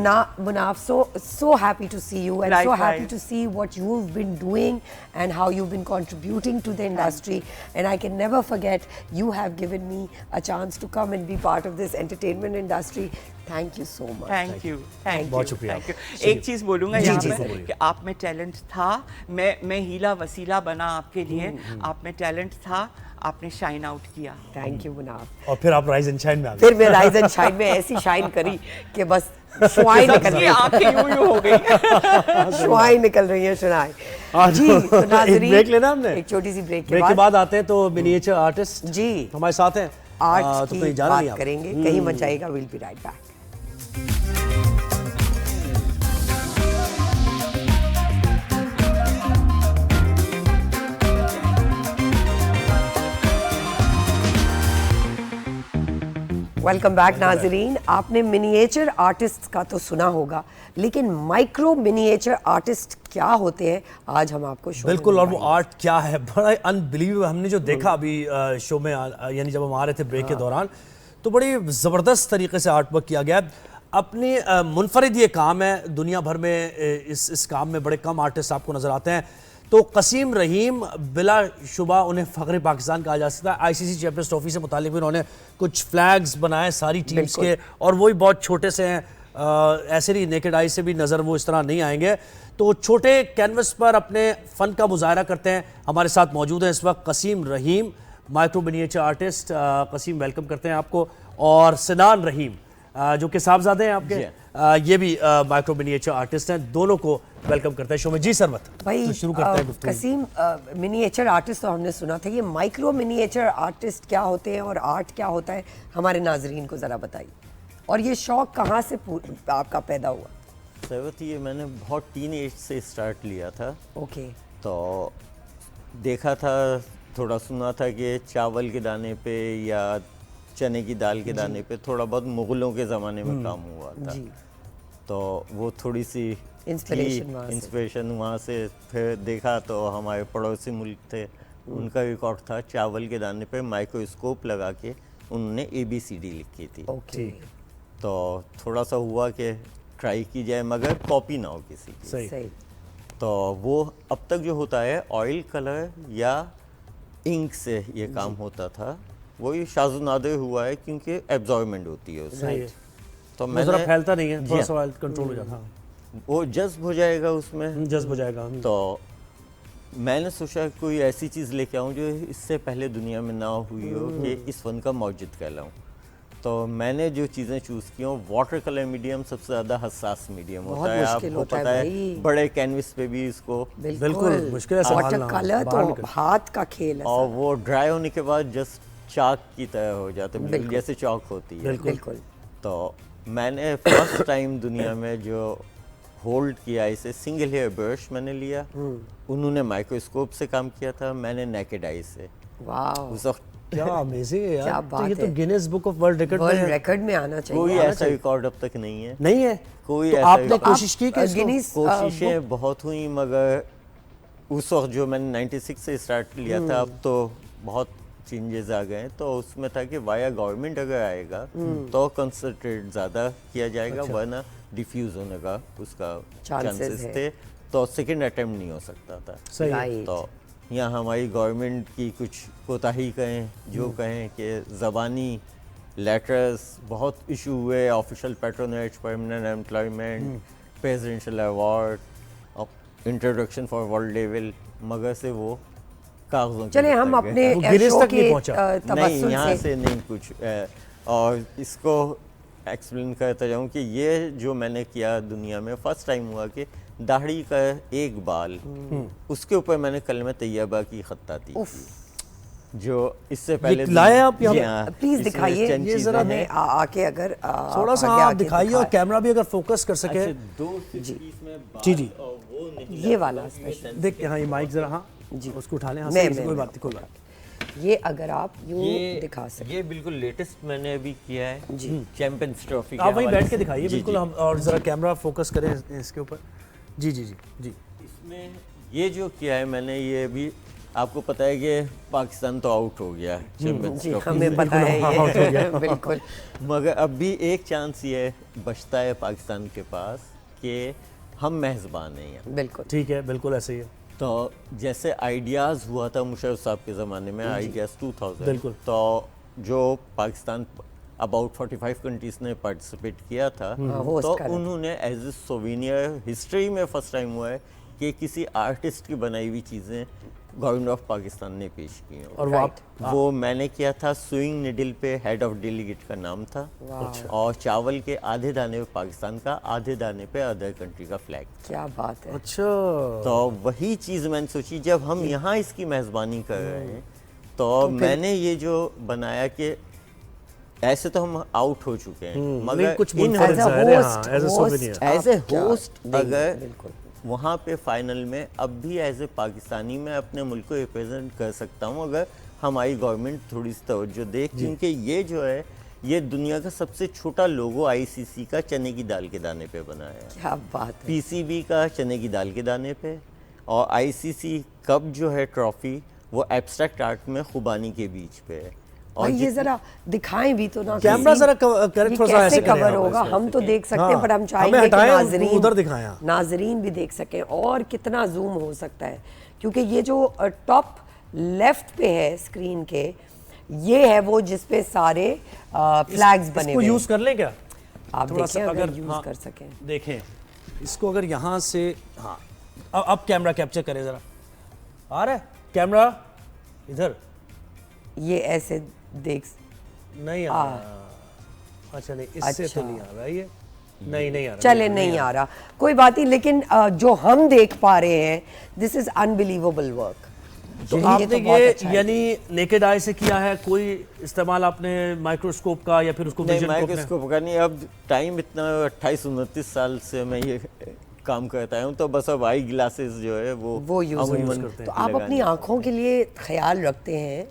Munaf, so happy to see you, and so happy Likewise. to see what you've been doing and how you've been contributing to the industry. And I can never forget, you have given me a chance to come and be part of this entertainment industry. Thank you so much. Thank you thank बहुत you शुक्रिया। Thank you. एक चीज़ बोलूँगा जी, यहाँ जी, पे sir. कि आप में talent था, मैं हीला वसीला बना आपके लिए, आप में टैलेंट था, आपने शाइन आउट किया। Thank you, Munaf. और फिर आप राइज एंड शाइन में आ गए। फिर मैं राइज एंड शाइन में ऐसी शाइन करी कि बस शुआएं निकल सबकी आंखें यूं हो गई। शुआएं निकल रही हैं शुनाएं। आज जी, तो एक नाज़रीन, ब्रेक लेना हमने। एक छोटी सी ब्रेक ब्रेक के बाद आते हैं तो मिनिएचर आर्टिस्ट जी हमारे साथ हैं। आर्ट तो की कहीं जाना नहीं बात आप। करेंगे, कहीं मत जाइएगा, will be right back. Welcome back नाजरीन। आपने मिनिएचर आर्टिस्ट का तो सुना होगा, लेकिन माइक्रो मिनिएचर आर्टिस्ट क्या होते हैं आज हम आपको शो बिल्कुल, में और वो बताएंगे। आर्ट क्या है, बड़ा अनबिलीवेबल। हमने जो देखा अभी शो में यानी जब हम आ रहे थे ब्रेक के दौरान, तो बड़ी ज़बरदस्त तरीके से आर्ट वर्क किया गया। अपनी मुनफरिद ये काम है, दुनिया भर में इस काम में बड़े कम आर्टिस्ट आपको नज़र आते हैं। तो कसीम रहीम बिलाशुबा उन्हें फ़ख्र पाकिस्तान कहा जा सकता है। आईसीसी चैंपियंस ट्रॉफी से मुतालिक भी उन्होंने कुछ फ्लैग्स बनाए सारी टीम्स के, और वही बहुत छोटे से हैं, ऐसे नहीं नेकेड आई से भी नज़र वो इस तरह नहीं आएंगे। तो छोटे कैनवस पर अपने फ़न का मुजाहरा करते हैं। हमारे साथ मौजूद हैं इस वक्त कसीम रहीम, माइक्रो मिनिएचर आर्टिस्ट। कसीम, वेलकम करते हैं आपको। और सिनान रहीम जो कि साहबजादे हैं आपके, ये भी माइक्रो मिनिएचर आर्टिस्ट हैं। दोनों को वेलकम करते हैं शो में। जी सरवत भाई, तो शुरू करते हैं गुफ्तगू। कसीम, मिनिएचर आर्टिस्ट तो हमने सुना था, ये माइक्रो मिनिएचर आर्टिस्ट क्या होते हैं और आर्ट क्या होता है, हमारे नाजरीन को ज़रा बताइए। और ये शौक कहाँ से आपका पैदा हुआ? सरवत, ये मैंने बहुत टीन एज से स्टार्ट लिया था। ओके। तो देखा था, थोड़ा सुना था कि चावल के दाने पे या चने की दाल के दाने पे थोड़ा बहुत मुग़लों के ज़माने में काम हुआ था। जी। तो वो थोड़ी सी इंस्पिरेशन वहाँ से फिर देखा तो हमारे पड़ोसी मुल्क थे, उनका रिकॉर्ड था चावल के दाने पे माइक्रोस्कोप लगा के उन्होंने ABCD लिखी थी। ओके। तो थोड़ा सा हुआ कि ट्राई की जाए, मगर कॉपी ना हो किसी की। सही। तो वो अब तक जो होता है ऑयल कलर या इंक से ये काम होता था, वो ये शाज़-ओ-नादिर हुआ है क्योंकि एब्जॉर्बमेंट होती है उसमें। तो मैं ज़रा फैलता नहीं है, थोड़ा जी सा ऑयल कंट्रोल हो जाता है, वो जज्ब हो जाएगा उसमें, जज्ब हो जाएगा। तो मैंने सोचा कोई ऐसी चीज़ लेके आऊँ जो इससे पहले दुनिया में ना हुई हो, कि इस फन का मौजूद कहलाऊँ। तो मैंने जो चीज़ें चूज़ की हूँ, वाटर कलर मीडियम सबसे ज़्यादा हसास मीडियम होता है, आपको पता है, बड़े कैनवस पे भी इसको बिल्कुल मुश्किल है वाटर संभालना, कलर बाहर तो निकल। हाथ का खेल है। और वो ड्राई होने के बाद जस्ट चाक की तरह हो जाते हैं, बिल्कुल जैसे चौक होती है। बिल्कुल। तो मैंने फर्स्ट टाइम दुनिया में जो होल्ड किया इसे, सिंगल हेयर ब्रश मैंने लिया, उन्होंने माइक्रोस्कोप से काम किया था, मैंने नेकेड आई से। वाह, उस वक्त क्या अमेजिंग है यार। क्या तो बात ये तो है। Guinness book of world record world में रिकॉर्ड में आना चाहिए। कोई ऐसा रिकॉर्ड अब तक नहीं है। नहीं है कोई तो ऐसा आपने रिकॉर्ड- कोशिश की कि इसको- गिनीज कोशिशें बहुत हुई, मगर उस वक्त जो मैंने 96 से स्टार्ट लिया था, अब तो बहुत चेंजेस आ गए हैं। तो उसमें था कि वाया गवर्नमेंट अगर आएगा तो कंसंट्रेट ज़्यादा किया जाएगा, वरना डिफ्यूज़ होने का उसका चांसेस है। थे। तो सेकंड अटेम्प्ट नहीं हो सकता था। सही है। राइट। तो यहाँ हमारी गवर्नमेंट की कुछ कोताही कहें, जो कहें कि ज़बानी लेटर्स बहुत इशू हुए, official patronage, permanent employment, presidential award, introduction for world level, मगर से वो कागजों के चले हम निकल गए। अपने वो गिनीज शो तक नहीं के पहुंचा। नहीं, तबस्सुम यहाँ से से नहीं कुछ और इसको एक्सप्लेन करता जाऊँ कि ये जो मैंने किया दुनिया में फर्स्ट टाइम हुआ कि दाढ़ी का एक बाल, उसके ऊपर मैंने कलमे तैयबा की खत्ताती की, जो इससे पहले लाए आप यहाँ जी पे? हाँ, प्लीज इसमें दिखाइए, चंद ये चीज़ें जरा हैं। हमें आके अगर थोड़ा सा आगे आप आके दिखाइए और दिखाएं। कैमरा भी अगर फोकस कर सके। अच्छा, दो पीस में बाल जी, जी। और वो नहीं ये वाला स्पेशल देख हाँ, ये माइक जरा, हाँ जी। उसको उठा लें। हाँ, मैं- सही से, मैं- कोई मैं- बात नहीं, कोई बात नहीं। ये अगर आप यूं दिखा सकें। ये बिल्कुल लेटेस्ट मैंने अभी किया है जी, चैंपियंस ट्रॉफी आप वहीं बैठ के दिखाइए जी, बिल्कुल, जी। हम और जरा कैमरा फोकस करें इसके ऊपर। जी जी जी जी। इसमें ये जो किया है मैंने, ये अभी आपको पता है कि पाकिस्तान तो आउट हो गया चैंपियंस जी ट्रॉफी हमें से। पता है ये बिल्कुल। मगर अब भी एक चांस ये बचता है पाकिस्तान के पास कि हम मेज़बान हैं यहाँ। बिल्कुल ठीक है, बिल्कुल ऐसे ही है। तो जैसे आइडियाज़ हुआ था मुशर्रफ साहब के ज़माने में, आइडियाज़ 2000, बिल्कुल। तो जो पाकिस्तान अबाउट 45 कंट्रीज ने पार्टिसिपेट किया था, host तो करा था। उन्होंने एज ए सोवेनियर हिस्ट्री में फर्स्ट टाइम हुआ है कि किसी आर्टिस्ट की बनाई हुई चीज़ें गवर्नमेंट ऑफ पाकिस्तान ने पेश की हैं। और वो मैंने किया था, सुइंग निडल पे हेड ऑफ डेलीगेट का नाम था, और चावल के आधे दाने पे पाकिस्तान का, आधे दाने पे अदर कंट्री का फ्लैग। क्या बात है। अच्छा, तो वही चीज़ मैंने सोची जब हम यहाँ इसकी मेज़बानी कर रहे हैं, तो मैंने ये जो बनाया कि ऐसे तो हम आउट हो चुके हैं, मगर कुछ इन As a host, as a souvenir. As a आप क्या होस्ट देंगे? अगर बिल्कुल वहाँ पे फाइनल में अब भी एज ए पाकिस्तानी मैं अपने मुल्क को रिप्रेजेंट कर सकता हूँ अगर हमारी गवर्नमेंट थोड़ी सी तवज्जो दे, क्योंकि ये जो है ये दुनिया का सबसे छोटा लोगो आईसीसी का चने की दाल के दाने पे बनाया है, क्या बात है। पीसीबी का चने की दाल के दाने पे, और आईसीसी कप जो है ट्रॉफी वो एब्स्ट्रैक्ट आर्ट में खुबानी के बीच पे है। और भाई ये जरा दिखाएं भी तो ना, कैमरा जरा करेक्ट ये थोड़ा सा कैसे ऐसे करें कवर आप होगा, इसमें। हम तो देख सकते हैं हाँ, पर हम हमें चाहेंगे कि हटाएं, नाजरीन उधर दिखाएं, हाँ। नाजरीन भी देख सकें और कितना जूम हो सकता है, क्योंकि ये जो टॉप लेफ्ट पे है स्क्रीन के, ये है वो जिसपे सारे फ्लैग्स बने इसको हुए यूज हैं। कर लें क्या? आप थोड़ा देखें सा अगर अगर यूज हाँ, कर सकें। देखें इसको अगर यहाँ से, हाँ अब कैमरा कैप्चर करें जरा, आ रहा है कैमरा इधर? ये ऐसे देख नहीं आ रहा। अच्छा नहीं, इससे तो नहीं आ रहा ये, नहीं आ रहा। चले नहीं आ रहा, कोई बात नहीं, लेकिन जो हम देख पा रहे हैं, दिस इज अनबिलीवेबल वर्क। तो आपने ये यानी नेकेड आई से किया है, कोई इस्तेमाल आपने माइक्रोस्कोप का या फिर उसको नहीं, विजन माइक्रोस्कोप का नहीं, अब टाइम इतना 28-29 साल से मैं ये काम करता हूँ, तो बस अब आई ग्लासेस जो है वो यूज अमूमन करते हैं। तो आप अपनी आंखों के लिए ख्याल रखते हैं,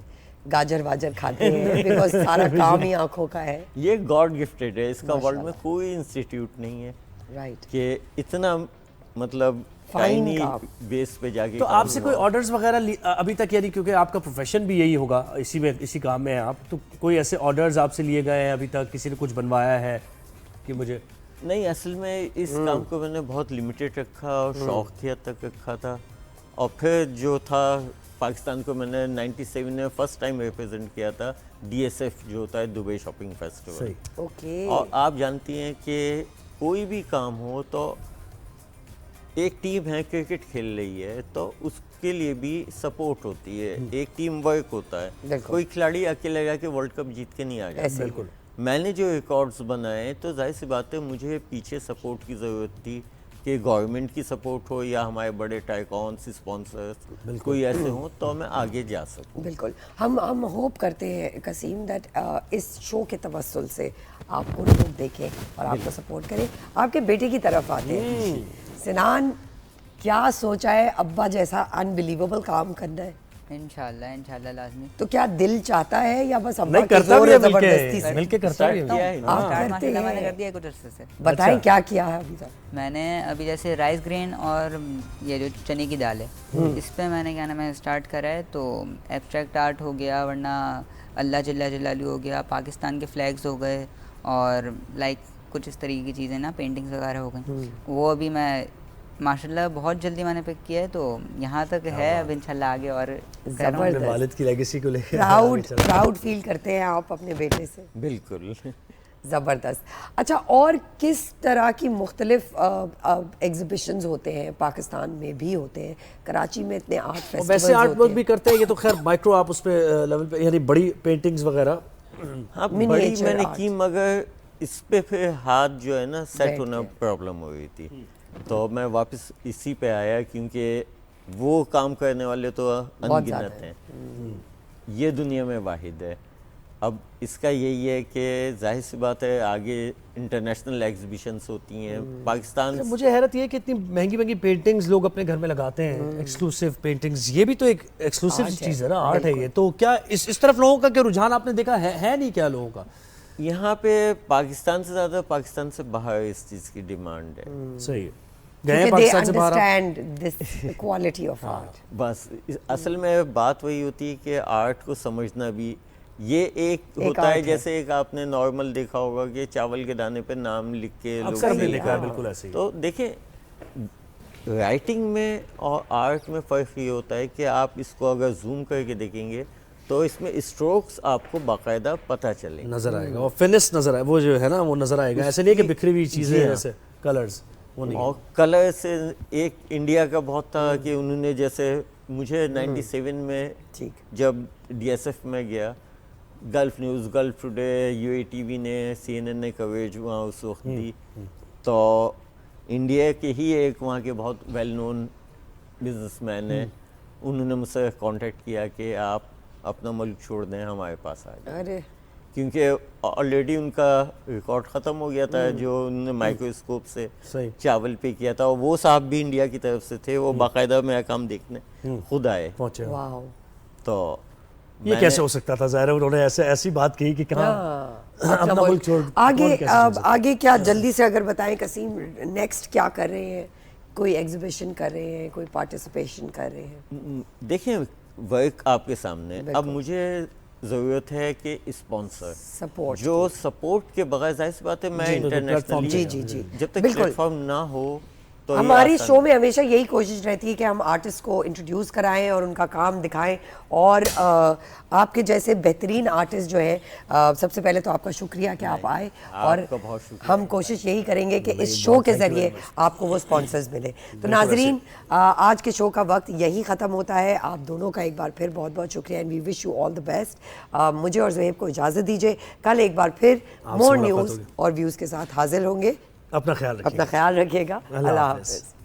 गाजर वाजर खाते हैं, बिकॉज सारा काम ही आंखों का है। ये गॉड गिफ्टेड है, इसका वर्ल्ड में कोई इंस्टीट्यूट नहीं है राइट कि इतना मतलब Fine टाइनी काम। बेस पे जाके तो काम आपसे कोई हुआ। ऑर्डर्स वगैरह अभी तक, यानी क्योंकि आपका प्रोफेशन भी यही होगा, इसी काम में है आप, तो कोई ऐसे ऑर्डर्स आपसे लिए गए हैं अभी तक, किसी ने कुछ बनवाया है कि मुझे? नहीं, असल में इस काम को मैंने बहुत लिमिटेड रखा और शौक की हद तक रखा था, और फिर जो था पाकिस्तान को मैंने 97 में फर्स्ट टाइम रिप्रेजेंट किया था DSF जो होता है दुबई शॉपिंग फेस्टिवल। ओके और आप जानती हैं कि कोई भी काम हो तो एक टीम है क्रिकेट खेल रही है तो उसके लिए भी सपोर्ट होती है, एक टीम वर्क होता है, बिल्कुल। कोई खिलाड़ी अकेले जाके वर्ल्ड कप जीत के नहीं आ ऐसे जाता। ही। बिल्कुल। मैंने जो रिकॉर्ड्स बनाए तो जाहिर सी बात है मुझे पीछे सपोर्ट की ज़रूरत थी कि गवर्नमेंट की सपोर्ट हो या हमारे बड़े टाइकॉन्स स्पॉन्सर्स कोई ऐसे हों तो मैं आगे जा सकूं। बिल्कुल, हम होप करते हैं कसीम दैट इस शो के तवस्सुल से आपको लोग देखें और आपको सपोर्ट करें। आपके बेटे की तरफ आते हैं, सिनान, क्या सोचा है अब्बा जैसा अनबिलीवेबल काम करना है? इंशाल्लाह लाजमी। तो क्या दिल चाहता है या बस अब्बा नहीं, की करता जोर भी है जबरदस्ती से? मिलके करता भी किया है। है आप स्टार्ट करते माशाल्लाह मैंने हैं, कर दिया कुछ अरसे से। बताएं अच्छा। क्या किया है अभी तक? मैंने अभी जैसे राइस ग्रेन और ये जो चने की दाल है, इस पे मैंने क्या नाम है स्टार्ट करा है, तो एब्स्ट्रैक्ट आर्ट हो गया, वरना अल्लाह जल्ला जलालू हो गया, पाकिस्तान के फ्लैग्स हो गए, और लाइक कुछ इस तरीके की चीज़ें ना, पेंटिंग्स वगैरह हो गई, वो अभी मैं माशाल्लाह बहुत जल्दी मैंने पिक किया है, तो यहाँ तक है, अब इंशाल्लाह आगे और कर रहा हूँ। जबरदस्त। वालिद की लेगेसी को लेकर प्राउड फील करते हैं आप अपने बेटे से? बिल्कुल। ज़बरदस्त। अच्छा, और किस तरह की मुख्तलिफ एग्जिबिशंस होते हैं? पाकिस्तान में भी होते हैं, कराची में इतने आर्ट फेस्टिवल्स वैसे आर्ट होते वर्क हैं। भी करते हैं, ये तो खैर माइक्रो आप उस पे लेवल पे, यानी बड़ी पेंटिंग्स वगैरह। हाँ, बड़ी Miniature मैंने art। की, मगर इस पे फिर हाथ जो है ना सेट बैठ होना गया। प्रॉब्लम हो गई थी, तो मैं वापस इसी पे आया, क्योंकि वो काम करने वाले तो बहुत ज़्यादा अनगिनत हैं, ये दुनिया में वाहिद है। अब इसका यही है कि जाहिर सी बात है आगे इंटरनेशनल एग्जीबिशंस होती हैं पाकिस्तान। मुझे हैरत ये है कि इतनी महंगी महंगी पेंटिंग्स लोग अपने घर में लगाते हैं, एक्सक्लूसिव पेंटिंग्स, ये भी तो एक एक्सक्लूसिव आर्ट है, चीज़ है ना, आर्ट है बिल्कुल। ये। तो क्या इस तरफ लोगों का क्या रुझान आपने देखा है नहीं क्या लोगों का? यहाँ पे पाकिस्तान से ज़्यादा पाकिस्तान से बाहर इस चीज़ की डिमांड है। सही है। गए हैं क्योंकि they पाकिस्तान से बाहर आप? understand this quality of art. बस असल में बात वही होती है कि आर्ट को समझना भी ये एक होता art है, है। जैसे एक आपने नॉर्मल देखा होगा कि चावल के दाने पे नाम लिख के लोग अक्सर हमने से- लिखा है बिल्कुल ऐसे ही। तो देखिए राइटिंग में और आर्ट में फ़र्क ये होता है कि आप इसको अगर जूम करके देखेंगे तो इसमें स्ट्रोक्स आपको बाकायदा पता चलेंगे। नजर आएगा और फिनिश नजर आए, वो जो है ना वो नजर आएगा, ऐसे नहीं है कि बिखरी हुई चीजें जी हाँ। जैसे कलर्स वो नहीं। और कलर से एक इंडिया का बहुत था कि उन्होंने जैसे मुझे 97 में ठीक। जब डीएसएफ में गया, गल्फ न्यूज़, गल्फ टुडे, यूएटीवी ने, सीएनएन ने कवरेज वहाँ उस वक्त दी, तो इंडिया के ही एक वहाँ के बहुत वेल नोन बिजनेसमैन हैं, उन्होंने मुझसे कांटेक्ट किया कि आप अपना मुल्क छोड़ दें, हमारे पास आ जाए, अरे क्योंकि ऑलरेडी उनका रिकॉर्ड ख़त्म हो गया था जो उन्होंने माइक्रोस्कोप से सही। चावल पे किया था, और वो साहब भी इंडिया की तरफ से थे, वो बाकायदा मेरा काम देखने खुद आए। पहुंचे हो। वाओ, तो ये कैसे हो सकता था? ज़ाहिर है उन्होंने ऐसी बात कही कि कहाँ अपना मुल्क छोड़ आगे कौन कैसे सोच सकता है? आगे क्या जल्दी से अगर बताएं कसीम, नेक्स्ट क्या कर रहे हैं? कोई एग्जीबिशन कर रहे हैं, कोई पार्टिसिपेशन कर रहे हैं? देखिए वर्क आपके सामने, अब बिल्कुल। मुझे ज़रूरत है कि स्पॉन्सर सपोर्ट जो सपोर्ट के बगैर, जाहिर सी बात है मैं जी, बिल्कुल, platform इंटरनेशनली जी, जी, जी। जब तक बिल्कुल। प्लेटफॉर्म ना हो तो ये हमारी आसान शो में हमेशा यही कोशिश रहती है कि हम आर्टिस्ट को इंट्रोड्यूस कराएं और उनका काम दिखाएं, और आपके जैसे बेहतरीन आर्टिस्ट जो हैं, सबसे पहले तो आपका शुक्रिया कि आप आए, और आपका बहुत शुक्रिया। हम कोशिश यही करेंगे कि इस शो के ज़रिए आपको वो स्पॉन्सर्स मिले। तो नाजरीन, आज के शो का वक्त यही ख़त्म होता है। आप दोनों का एक बार फिर बहुत बहुत शुक्रिया, and we wish you all the best. मुझे और ज़ुहैब को इजाज़त दीजिए, कल एक बार फिर आपसे मोर मुलाकात न्यूज़ होगी। और व्यूज़ के साथ हाजिर होंगे। अपना ख्याल रखिए। अपना ख्याल रखिएगा। अल्लाह अल्लाह हाफ़िज़। हाफ़िज़।